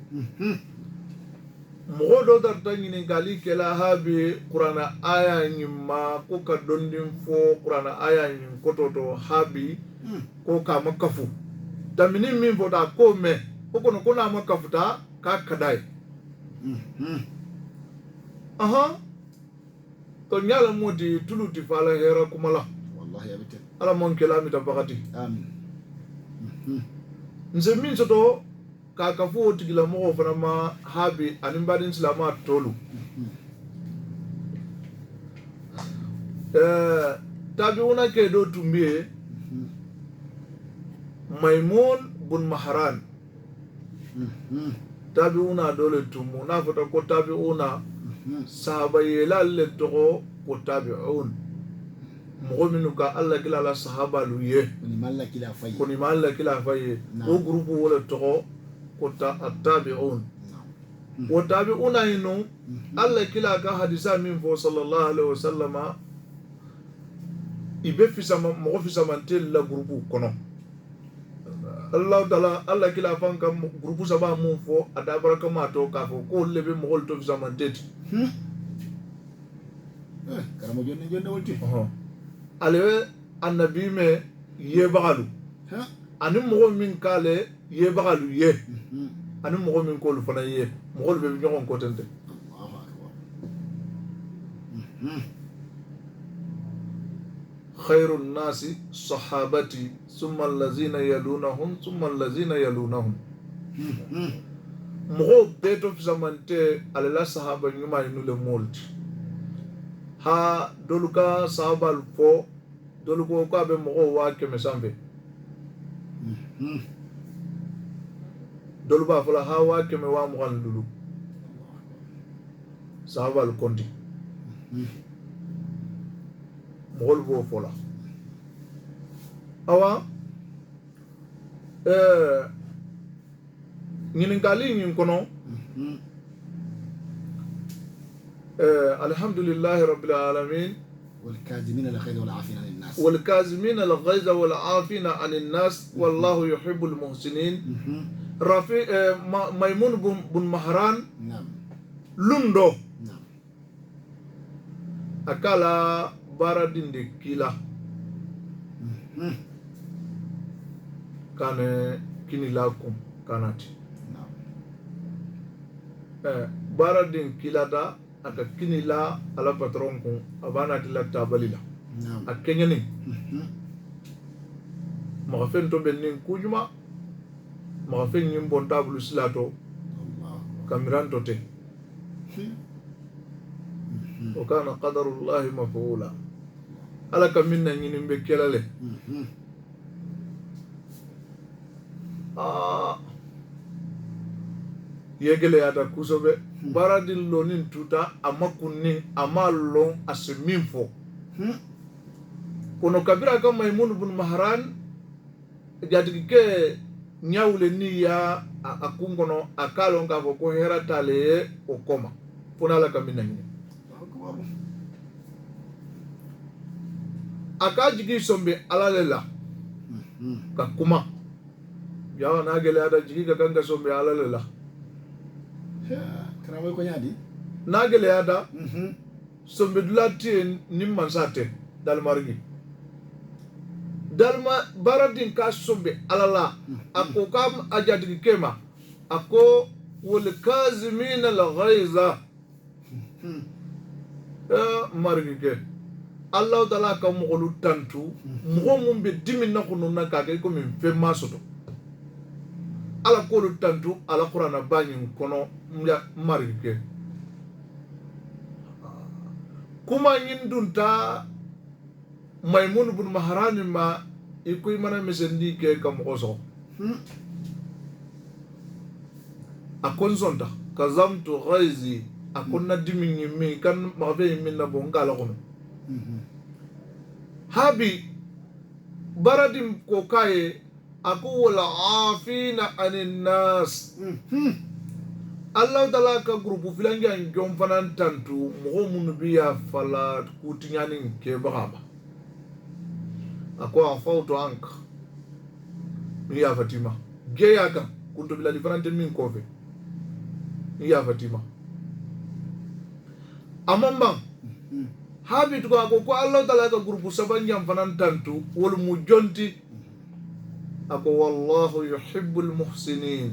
Speaker 2: مغودو درتاني نغالي كلا هابي قرآن آية نيما كو كدوندين فو قرآن آية نيم كوتوتو هابي كو كامكفو تامنين مين فوتا كو مي كو كنا مكفوتا كاكداي to nyala moti tulu ti fala hera kumala
Speaker 3: wallahi abite
Speaker 2: ala mon kela mi tabakati
Speaker 3: amin
Speaker 2: nze min soto ka kafu tigila mo fana ma habi anin badin islama tolu tabiuna ke do tumbiye Maimun bun Mahran tabiuna dole tumu na fata ko tabiuna sahaba yelalle togo ko tabi'un mogo minu ka Allah kila la sahaba lu ye koni malla kila faye o groupe wala togo ko tabi'un wa tabi'una inu Allah kila ka hadisa min fo sallallahu alaihi wasallama ibe fisama mogo fisama tel la groupe kono Allah ta'ala Allah kila fanka groupe saba mun fo adabara kama to ka fo ko lebe mogol to fisama tet
Speaker 3: karamo jonne wolti
Speaker 2: ale annabi me yebagalu ani mogo min kale yebagalu ye ani mogo min ko lu fana ye mogo be ñogon ko tente
Speaker 3: Allahu akbar
Speaker 2: خير الناس صحابتي ثم الذين يلونهم ثم الذين يلونهم mogo beto fisamante ale la sahaba ñuma ñu le molti ha doluka sahabal fo doluko ko abe mogo wa keme sambe doluba fala ha wa keme wa mo gan lulu sahabal konti mogol bo fola awa ñininkali ñin kono alhamdulillahi rabbil alamin
Speaker 3: والكاظمين الغيظ والعافين عن الناس
Speaker 2: والكاظمين الغيظ والعافين عن الناس والله يحب المحسنين رفيع ميمون بن مهران
Speaker 3: نعم
Speaker 2: لندو
Speaker 3: نعم
Speaker 2: akala bara dinde kila kane kini lakum kanati
Speaker 3: نعم
Speaker 2: bara din kila da aka kini la ala patron kun abana tila tabali la
Speaker 3: نعم
Speaker 2: akenyani maga fen to benin kujuma maga fen nyim bon tablu silato
Speaker 3: الله
Speaker 2: kamiran to te وكان قدر الله مفعولا ala ka min na ñinin be kelale yegele yata kusobe baradin lonin tuta ama kunnin ama lon ase min fo kono kabira ka Maimun bin Mahran jatigi ke ñawle ni ya a kungono a kalon ka fo ko hera tale o koma fona ala ka min na ñinin aka jigi sombe alale la ka kuma yawa na gele ada jigi ka kanga sombe alale la
Speaker 3: karamoy ko ñadi
Speaker 2: na gele ada sombe dulati ni mansate dalmargi dalma baradin ka sombe alala ako kam ajadigi kema ako wal kazimina al ghaiza margi ke Allah ta'ala ka mogolu tantu mogo mun be dimin na kunu na kake ko min fe masoto ala ko lu tantu ala qur'ana banyin kono mya marike kuma nyin dunta Maimun bin Mahran ma ikuy mana mesendi ke kam oso akon zonta kazamtu ghaizi akon na dimin mi kan ma be min na bongala kono habi baradim ko kaye aku wala afina anin nas Allah ta'ala ka grupu filangi an jom fanan tantu mo mun biya fala kutinyani ke bahaba ako afauto anka ya Fatima geya ka kunto bila diferente min kofe ya Fatima amamba habit ko ako Allah ta'ala ka grupu sabanjam fanan tantu wal mujonti ako wallahu yuhibbul muhsinin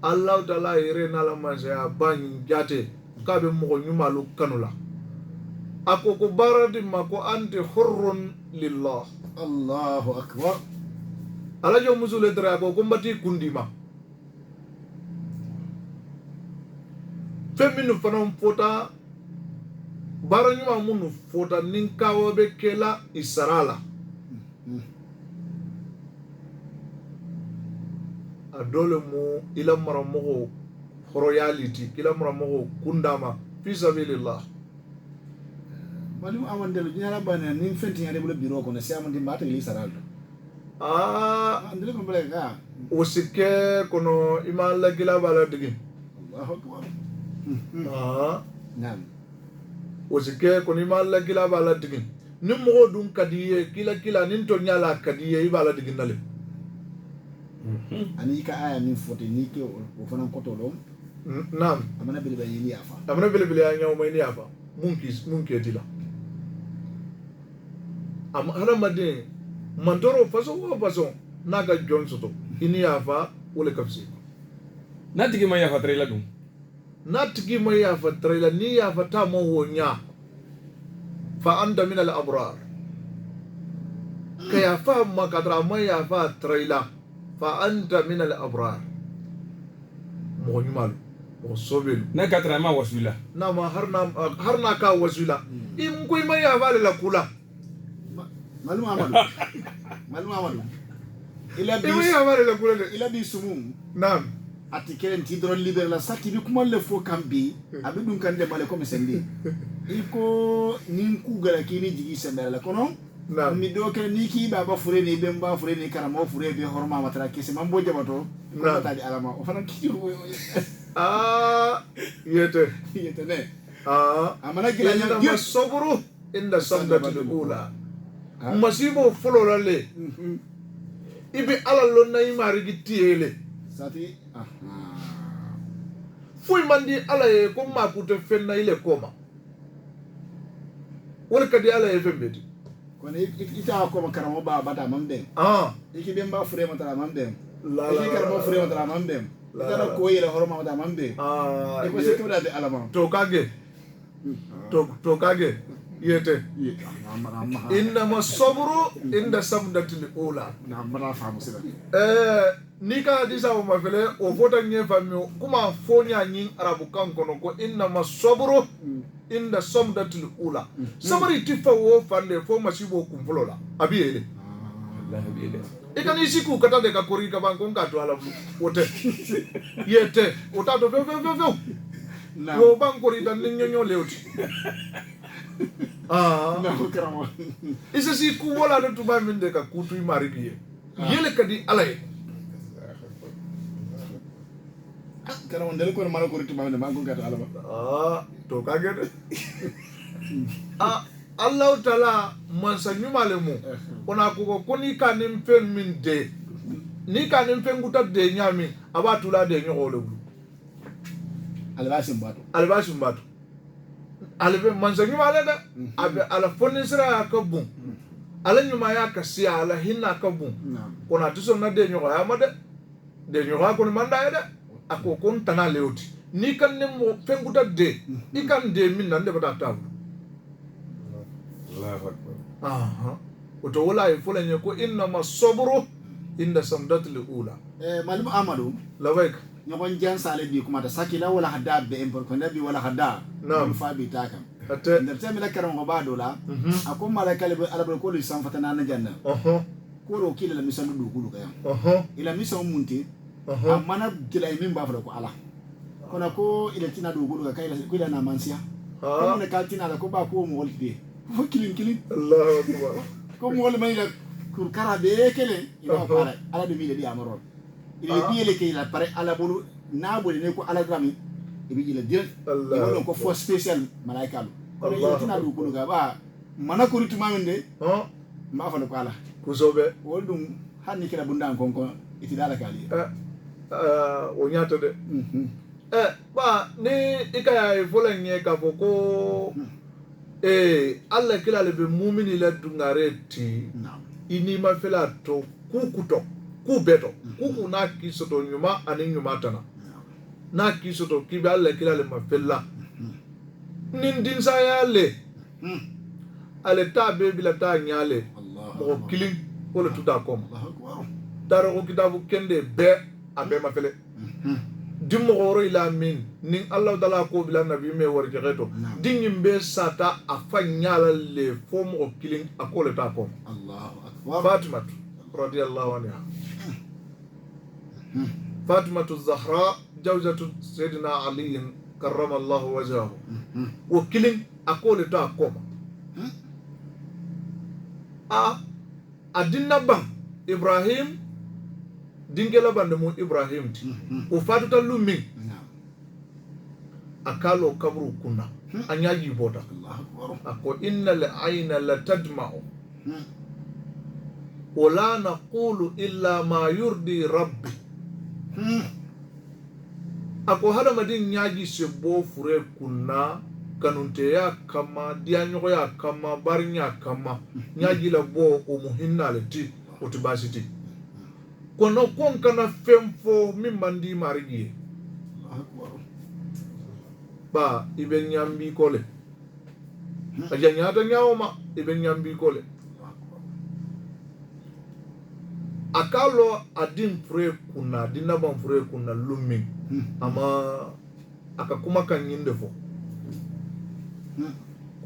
Speaker 2: Allah ta'ala irena la masaya ban jate kabe mo nyumalu kanula ako ko baradi mako anti hurrun lillah
Speaker 3: Allahu akbar
Speaker 2: ala jo musule dra ko mbati kundima feminu fanan fota baranyuma munu fota ninkawo be kela isarala adole mu ila maramogo royalty ila maramogo kundama fi sabilillah
Speaker 3: malim amandelo nyala bana nin fenti ngade bula biro ko ne siam ndi mata li saraldo andele ko bele ga
Speaker 2: usike kono imala gila bala digi
Speaker 3: Allahu akbar
Speaker 2: nam usike kono imala gila bala digi nim mo dum kadiye kila nin to nyala kadiye ibala digi nale
Speaker 3: ani ka aya min fote ni ke o fanan koto lo
Speaker 2: nam
Speaker 3: amana bele be ni afa
Speaker 2: amana bele ya nyaw may ni afa munki dila am hana made mantoro façon naga jonsoto ini afa wala kafsi
Speaker 4: natigi ma yafa trela dum
Speaker 2: natigi ma yafa trela ni yafa ta mo wonya fa anta min al abrar kaya fa ma kadra ma yafa trela fa anta min al abrar mo nyumal o sobel
Speaker 4: na katra ma wasula
Speaker 2: na ma harna ka wasula im koy ma yafa la kula
Speaker 3: malum amadu ila bi sumum
Speaker 2: nam
Speaker 3: ati kelen ti dron liber la sakki bi kuma le fo kambi abi dun kan de male ko mesendi iko nin ku gara kini jigi sembere la kono
Speaker 2: Naam.
Speaker 3: mi do ke ni ki baba fure ni be mba fure ni karamo fure be horma matara kese mambo jabato
Speaker 2: Naam.
Speaker 3: ko tadi alama o fana ki
Speaker 2: yete
Speaker 3: yete ne
Speaker 2: amana
Speaker 3: gila
Speaker 2: inna
Speaker 3: nya
Speaker 2: masabru inda samdatil ula masibo folo la le ibi ala lo na imari gitiele
Speaker 3: sati
Speaker 2: fui mandi ala ye ko ma kute fenna ile koma wala kadi ala ye fembeti
Speaker 3: kono ita ko karamo ba bata mambe iki be mba fure matara mambe iki karamo fure matara mambe ita ko yele horma matara mambe e ko se kibra de alama
Speaker 2: to kage yete inna masabru inda samdatil ula
Speaker 3: na mara famu sila
Speaker 2: ni ka hadisa o mafele o fota nye fami kuma fonya nyin arabu kan kono ko inna masabru inda samdatil ula sabari tifa wo fande fo masibo kumfulo la abiyele
Speaker 4: wallahi bele
Speaker 2: ikani siku kata de ka kori ka banko ngato ala wote yete otato fe
Speaker 3: na
Speaker 2: wo bankori dan nyonyo lewti
Speaker 3: na ko karamo
Speaker 2: isa si ku wala do tuba min de ka kutu mari biye yele kadi alay
Speaker 3: karamo ndel ko mala ko ritu bamde mango gata alama
Speaker 2: to kage de Allah taala mansa nyumale mu ona ko ni kanim fen min de ni kanim fen guta de nyami abatula de nyogole bu
Speaker 3: albasim bato
Speaker 2: albe mansa nyumale da abe ala fonisra ka bun ala nyuma ya ka sia ala hinna ka bun ona tuso na de nyogo ya made de nyogo ko manda ya da ako kon tana lewti ni kan ne mo fen guta de ni kan de min nan de bata tabu
Speaker 4: Allahu akbar
Speaker 2: oto wala e fola nye ko inna masabru inda samdatil ula
Speaker 3: malim amadou
Speaker 2: lawek
Speaker 3: ñogon jan sale bi kuma da sakila wala hadda be impor ko nabi wala hadda
Speaker 2: Naam.
Speaker 3: fa bi takam
Speaker 2: ate
Speaker 3: ndar temi la karam ko bado la akum malaka le ala ko li san fatana na janna ko ro kila la misan du gulu kaya ila misan munti amana kila min ba fa ko ala kono ko ila tina du gulu kaya ko ila na mansia ko ne ka tina la ko ba ko mo wolti fo kilin
Speaker 2: Allahu akbar
Speaker 3: ko mo wol may la kur kara be kele ila pare ala de mi le di amaro ila bi le kay la pare ala bolu na bolu ne ko ala grami ibi ila dir
Speaker 2: Allah
Speaker 3: ko fo special malaika ko
Speaker 2: Allah.
Speaker 3: ila tina du gulu ga ba mana ko ritu mamende ma fa ko ala
Speaker 2: kusobe
Speaker 3: wol dum hanni kala bundan kon kon iti dala kali
Speaker 2: o nyaato de ba ni ikaya e fola nye ka foko alla kila le be mumini la dungare ti
Speaker 3: naam
Speaker 2: ini ma fela to kukuto kubeto kuku na kisoto nyuma ani nyuma tana na kisoto kibe alla kila le ma fela nindin sa ya le ale ta be bila ta nyale
Speaker 3: allah
Speaker 2: mo killing ko le tuta kom
Speaker 3: allah akbar
Speaker 2: daro ko kitabu kende be abe ma fele dimmo goro ila min nin allah dala ko bila nabi me war jegeto dingim be sata afanyala le fomo killing akole ta kom
Speaker 3: allah akbar
Speaker 2: fatima radiyallahu anha fatima az-zahra jawzatu sayyidina ali karrama allah wajhahu wo killing akole ta kom adinna bang ibrahim dingela bande mo ibrahim ti o fatuta lummin
Speaker 3: naam
Speaker 2: akalo kabru kunna anyaji bota
Speaker 3: allah akbar
Speaker 2: ako innal ayna la tadma'u wala naqulu illa ma yurdi rabbi ako hada madin nyaji se bo fure kunna kanunte ya kama dianyo ya kama barinya kama nyaji la bo o muhinna le ti o tibasiti kono kon kana femfo mimandi marigi
Speaker 3: allah akbar
Speaker 2: ba ibe nyambi kole aja nyata nyawma ibe nyambi kole akalo adin fure kuna dinna ban fure kuna lummi ama akakuma kan yinde fo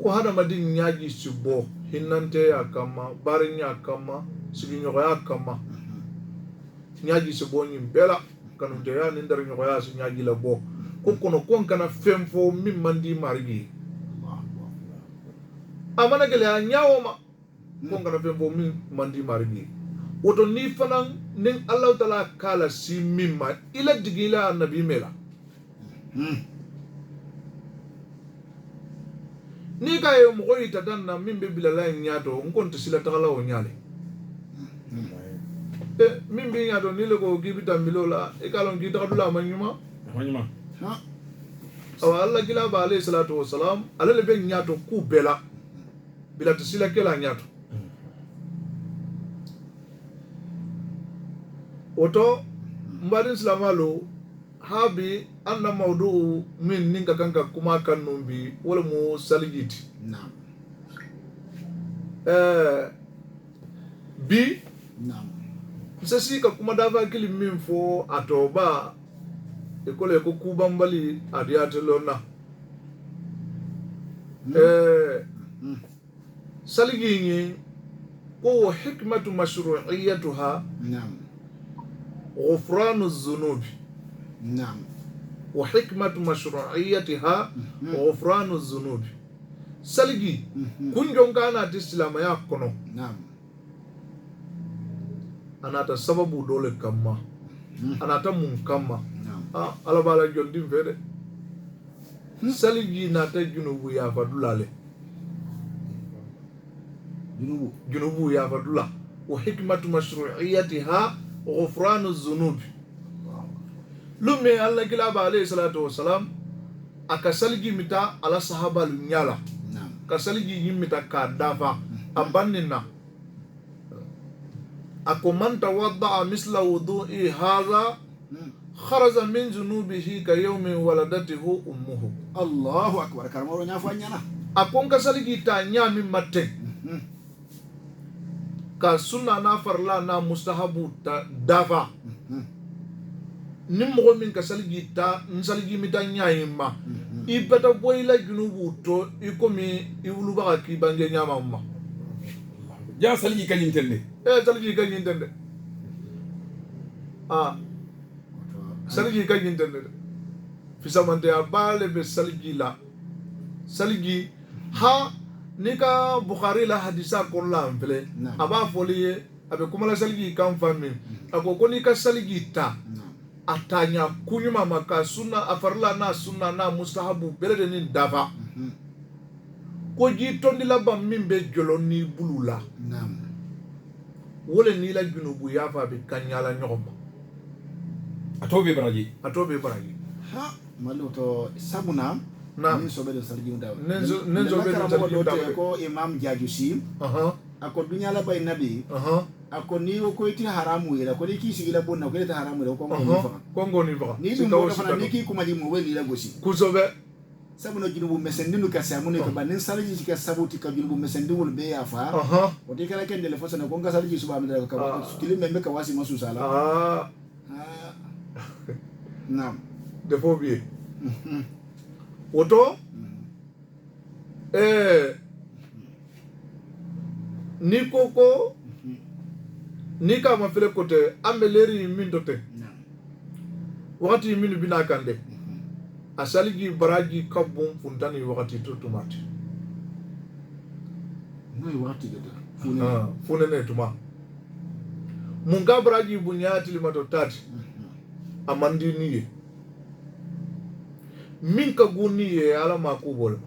Speaker 2: ko hada madin nyaji sibo hinante akama barinya akama siginyo akama nyaji sibo nyim bela kanunte ya nindar nyo ya si nyaji la bo ko kono kon kana femfo mimandi marigi amana gele nyawma ko ngana fe bo min mandi marigi woto ni fanan nin Allah taala kala si mimma ila digila annabi mela ni ka yo mo ita dan na min be bilala nyato ngon to sila tagala o nyale min be nyato ni le ko gibita milola e kalon gi tagadula manyuma
Speaker 3: ha
Speaker 2: awa Allah gila ba alayhi salatu wassalam ala le be nyato ku bela bila to sila kela nyato oto mbadin islamalo habi anna mawdu min ninka kanka kuma kan numbi wala mo saligiti
Speaker 3: na'am
Speaker 2: bi
Speaker 3: na'am
Speaker 2: sasi ka kuma dafa kili min fo atoba ekole ko kubambali adiyate lonna saligi ko hikmatu mashru'iyatuha
Speaker 3: na'am
Speaker 2: غفران الذنوب
Speaker 3: نعم
Speaker 2: وحكمة مشروعيتها غفران الذنوب سلجي كن جون كان الإسلام يا كنو
Speaker 3: نعم
Speaker 2: أنا تسبب دولة كما أنا تمون كما
Speaker 3: نعم
Speaker 2: على بالا جون دين فيد سلجي ناتا جنوب يا فدولة جنوب يا فدولة وحكمة مشروعيتها غفران الذنوب لمي الله كلا عليه الصلاة والسلام akasaligi mita ala sahaba lunyala kasaligi yimita kadafa abanina ako man tawadda misla wudu'i hadha kharaja min zunubihi ka yawmin waladatihu ummuhu
Speaker 3: Allahu akbar karmaro nyafanya na
Speaker 2: akon kasaligi ta nyami matte ka sunna na farla na mustahabu ta dafa ni mogo min ka saligi ta nsaligi mita nyayima ibata boyla junubu to ikomi iwuluba ki bange nyama umma
Speaker 4: ja saligi kanyin tende
Speaker 2: saligi kanyin tende saligi kanyin tende fisamante abale be saligi la saligi ha nika Bukhari la hadisa kolla amfele aba foliye abe kumala saligi kan fami ako ko nika saligi ta atanya kunyuma maka sunna afarla na sunna na mustahabu belede ni dafa ko ji tondi la bam min be jolo ni bulula wole ni la junubu ya fa be kanyala nyoma
Speaker 4: atobe baraji
Speaker 3: ha maluto sabuna
Speaker 2: na
Speaker 3: nenzo bedo saligi ndaw
Speaker 2: nenzo bedo saligi ndaw
Speaker 3: ko imam jajusi ako dunya la bay nabi ako ni ko iti haramu ila ko ki sigila bonna ko ita haramu ila ko
Speaker 2: ngoni fa
Speaker 3: ni dum ko fa ni ki kuma di mo weli la gosi
Speaker 2: kuzobe
Speaker 3: sabuno junubu mesendinu ka samune ko banin saligi ka sabuti ka junubu mesendinu be ya fa o de kala ken de le fosana ko nga saligi suba mi ka kili membe ka wasi masu sala naam
Speaker 2: defo bi woto ni koko ni ka ma fele kote ambeleri min dote wakati min bina kande asaligi baraji kabum funtani wakati tutumati
Speaker 3: no wakati de
Speaker 2: funene tuma munga baraji bunyati limato tati amandi niye min ka guni ye ala ma ku bol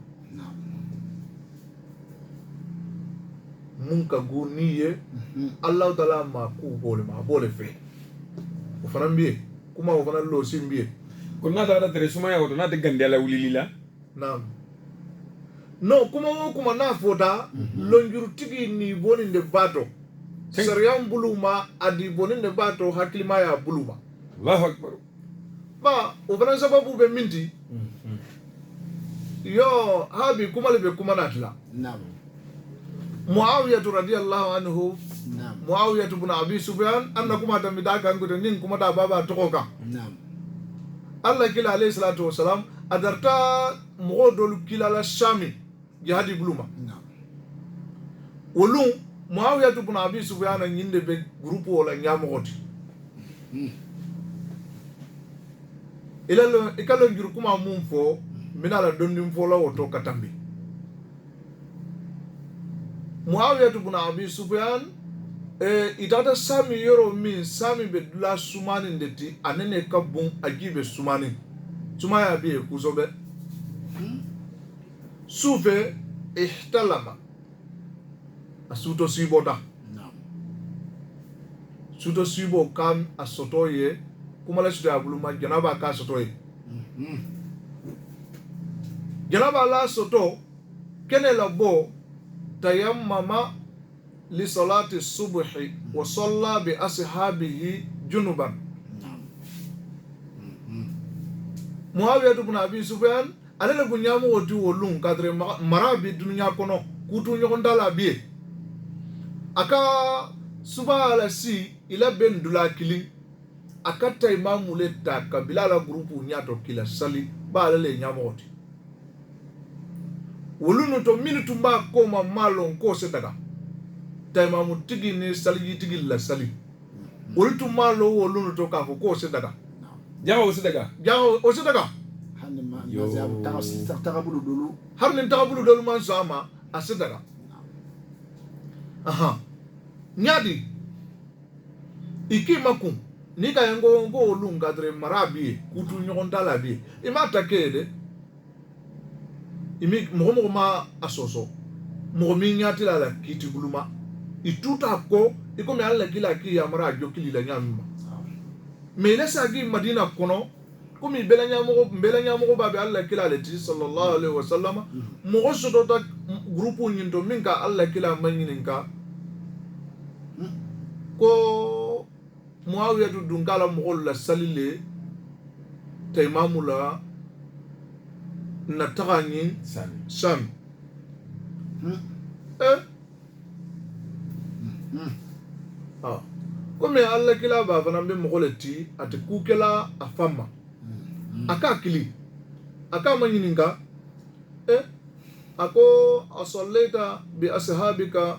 Speaker 2: mun ka guni ye Allah taala ma ku bol ma bol fe o fana mbiye kuma o fana lo simbiye
Speaker 4: ko na da tere suma ya wato na de gande ala wulilila
Speaker 2: naam no kuma na fota lonjuru tigi ni boni de bato sariyam buluma adi boni de bato hakilima ya buluma
Speaker 4: Allahu akbar
Speaker 2: ba o fana sababu be minti yo habi kuma lebe kuma natla
Speaker 3: naam
Speaker 2: Muawiyah radiyallahu anhu
Speaker 3: naam
Speaker 2: Muawiyah ibn Abi Sufyan anna kuma da midaka ngude nin kuma da baba tokoka
Speaker 3: naam
Speaker 2: Allah kila alayhi salatu wasalam adarta modol kila la shami jihadi buluma
Speaker 3: naam
Speaker 2: wolu Muawiyah ibn Abi Sufyan nyinde be groupe wala nyamogoti ilalo ikalo njuru kuma mum fo minala dondim fo la woto katambi
Speaker 1: Muawiya ibn Abi Sufyan itata sami yoro min sami be dula sumani ndeti anene kabun agibe sumani sumaya bi kuzobe sufe ihtalama asuto sibota suto sibo kam asotoye kumala suto abuluma janaba ka sotoye janaba la soto kene la bo tayammama li salati subhi wa salla bi ashabihi junuban Muawiya ibn Abi Sufyan alele bunyamu woti wolun kadre marabi dunya kono kutu nyondala bi aka suba ala si ila ben dula kili akata imamu leta kabila la grupu nyato kila sali ba alele nyamoti wolunu to minutu mba koma malon ko sedaga taimamu tigi ni sali tigi la sali wolutu malo wolunu to ka ko sedaga
Speaker 4: jawo osedaga
Speaker 3: hanni ma nazam tagabulu dulu
Speaker 1: harnin tagabulu dulu man sama asedaga aha nyadi ikimakum ni ka ngo olunga dre marabi kutu nyondala bi imata kede imi mogo ma asoso mogo mi nyati la kiti buluma ituta ko iko me alla kila ki ya mara jokili la nyamma me la sagi madina kono komi belanya mogo babe alla kila le ti sallallahu alaihi wasallam mogo sodo ta grupu nyindo minka alla kila manyininka ko Muawiya tu dungala mogo la salile taymamula na tagani sami comme alla kila ba fana be mogo le ti ate kukela afama aka kili aka manyininga ako asallaita bi ashabika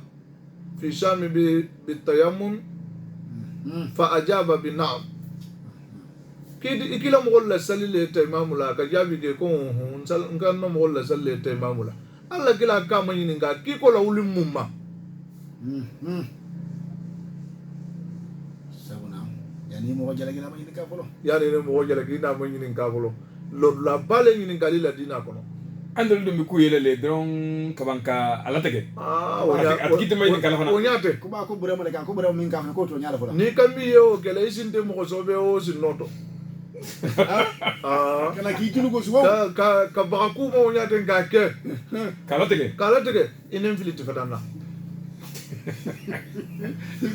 Speaker 1: fi shami bi tayammum fa ajaba bi na'am kidi ikila mogo la salile taymamula ka jabi ke ko ngal no mogo la salile taymamula alla kila ka manyininga kiko la wuli mumma
Speaker 3: yani mo jala gina manyi ka folo
Speaker 1: yani ne mo jala gina manyi ka folo la bale ni ngali la dina kono
Speaker 4: andal dum ku yele don kabanka ala tege akite may kala fana
Speaker 1: onyate
Speaker 3: ko ba ko bure mo ka ko bure min ka ko to nyaala folo
Speaker 1: ni kambi yo kele isinte mo sobe o sinoto
Speaker 3: kala ki tulu ko suwo
Speaker 1: ka ba ku mo onyate ngake
Speaker 4: kala tege
Speaker 1: inen filiti fatana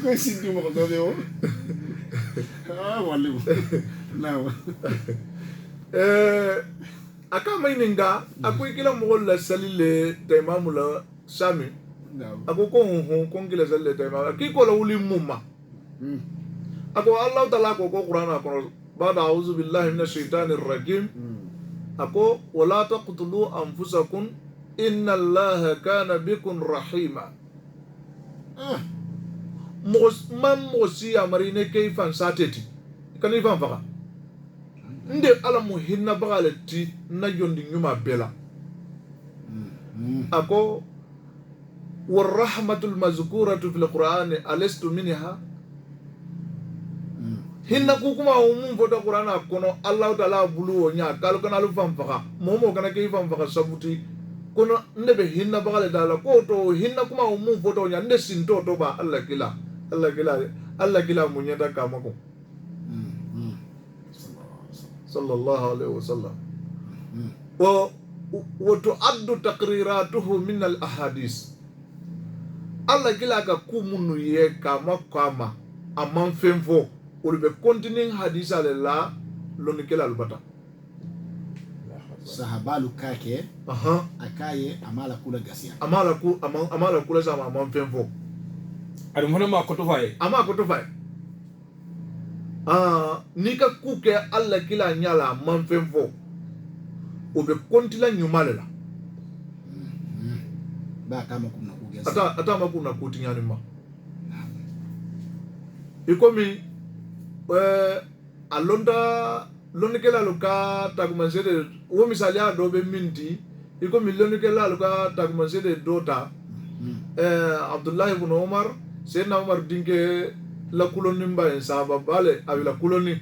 Speaker 3: ko sindu mo sobe o wallu naw
Speaker 1: aka maininga ako ikila mo la salile taymamula sami ako ko ngila salile taymamula kiko la wuli mumma ako Allah taala ko Qur'ana ko ba'da a'udhu billahi minash shaitanir rajim ako wala taqtulu anfusakum inna Allaha kana bikum rahima mosi amarine ke fan sateti kani fan faka nde ala mu hinna bagale ti na jondi nyuma bela ako warahmatul mazkuratu fil qur'ani alastu minha hinna ku kuma umum foda qur'ana kono allah taala bulu nya kal kana lu fan faka momo kana ke fan faka sabuti kono ndebe hinna bagale dala ko to hinna kuma umum foda nya nde sinto to ba allah kila munyata kama ko sallallahu alaihi wasallam wa tu'addu taqriratuhu min al ahadith Allah kila ka kumunu ye kama amman femfo ulbe continuing hadisa la loni kila albata
Speaker 3: sahabalu kake akaye amala kula gasia
Speaker 1: amala kula sama amman femfo
Speaker 4: adu mona ma koto faye
Speaker 1: nika kuke alla kila nyala manfemfo obe kontila nyumale la
Speaker 3: ba kama kuna kugesa
Speaker 1: ata makuna kutinyani ma ikomi alonda lonikela luka takumansede wo misali adobe minti ikomi lonikela luka takumansede dota
Speaker 2: Abdullah ibn Umar Sayyidina Umar dinke la kuloni mba sahaba bale awila kuloni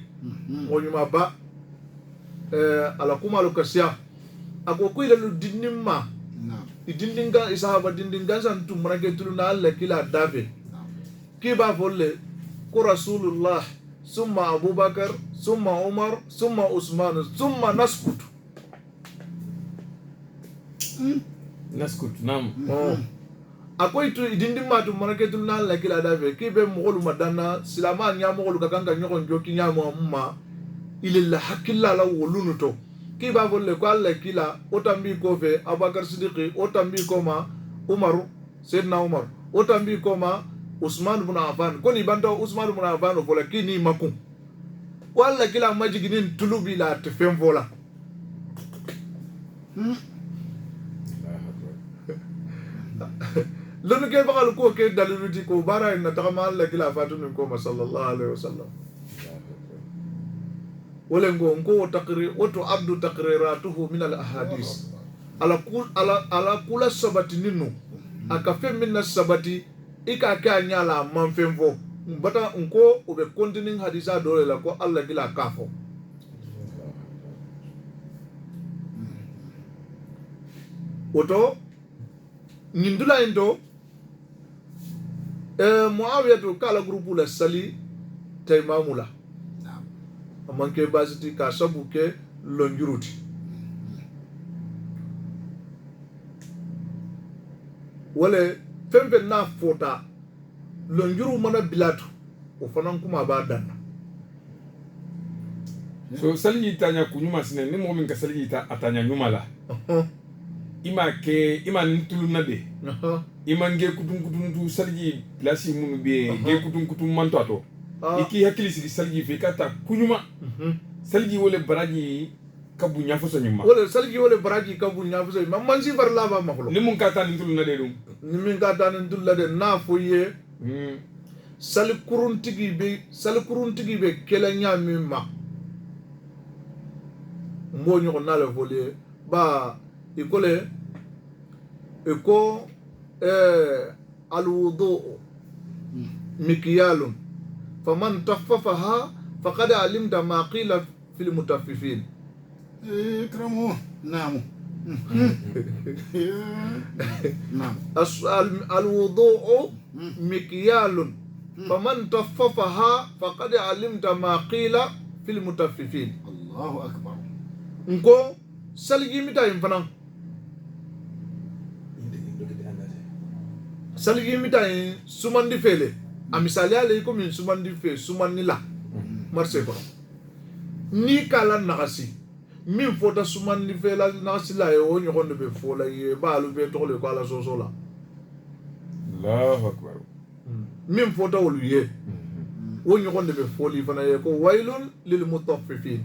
Speaker 2: ngonyuma ba ala kuma lokasiya ako ko ila dinimma idindinga isahaba dindinga san tumrage tuluna alla kila dave kiba folle ko rasulullah summa abubakar summa umar summa usman summa naskutu
Speaker 4: nam
Speaker 2: akoy tu idindimma tumrage tuluna alla kila dave kibe mogolu madana silama nya mogolu kakanga nyokon joki nya mo amma ililla hakilla la wolunu to kiba folle ko alla kila otambi ko fe abubakar siddiqi otambi ko ma umaru sayyidina umar otambi ko ma Usman ibn Affan koni banta Usman ibn Affan fola kini makun walla kila majiginin tulubi la tefem fola lonu ke bakal ko ke daliluti ko bara inna tagama alla kila fatu min ko sallallahu alaihi wasallam wolengo ngo taqrir wato abdu taqriratuhu min al ahadith ala kula sabati ninu akafe minna sabati ika ka nyala manfemfo bata nko obe continuing hadisa dole la ko Allah gila kafo oto nindula endo Muawiya to kala grupu la sali taymamula amanke basiti ka sabuke lonjuruti wale fembe na fota lonjuru mana bilatu o fanan kuma ba danna
Speaker 4: so salji tanya kunyuma sine ni mo min ka salji ta atanya nyuma la ima ntulu na de ima nge kutun tu salji plasi munu be nge kutun manto ato iki hakili sigi salji fe kata kunyuma salji wole baraji kabu nyafo so nyuma
Speaker 2: wole salji wole baraji kabu nyafo so man si far lava maklo
Speaker 4: ni mun kata ntulu na de dum
Speaker 2: ni min kata ntulu la de na foye sali kuruntigi be kela nyami ma mbo nyoko na le voler ba ikole eko alwudu mikyalun faman taffafaha faqad alimta ma qila fil mutaffifin
Speaker 3: كرمه نعم نعم
Speaker 2: الوضوء مكيال فمن تففها فقد علمت ما قيل في المتففين
Speaker 3: الله أكبر
Speaker 2: نكو سلجي متى ينفنا سلجي متى سمان دي فيلي أمثالي عليكم من سمان دي فيلي سمان نلا مرسي كنا ni kala nagasi min fota suman ni fela nagasi la yo nyogon be fola ye balu be tole ko ala soso la
Speaker 4: Allahu akbar
Speaker 2: min fota wolu ye wo nyogon be foli fana ye ko wailun lil mutaffifin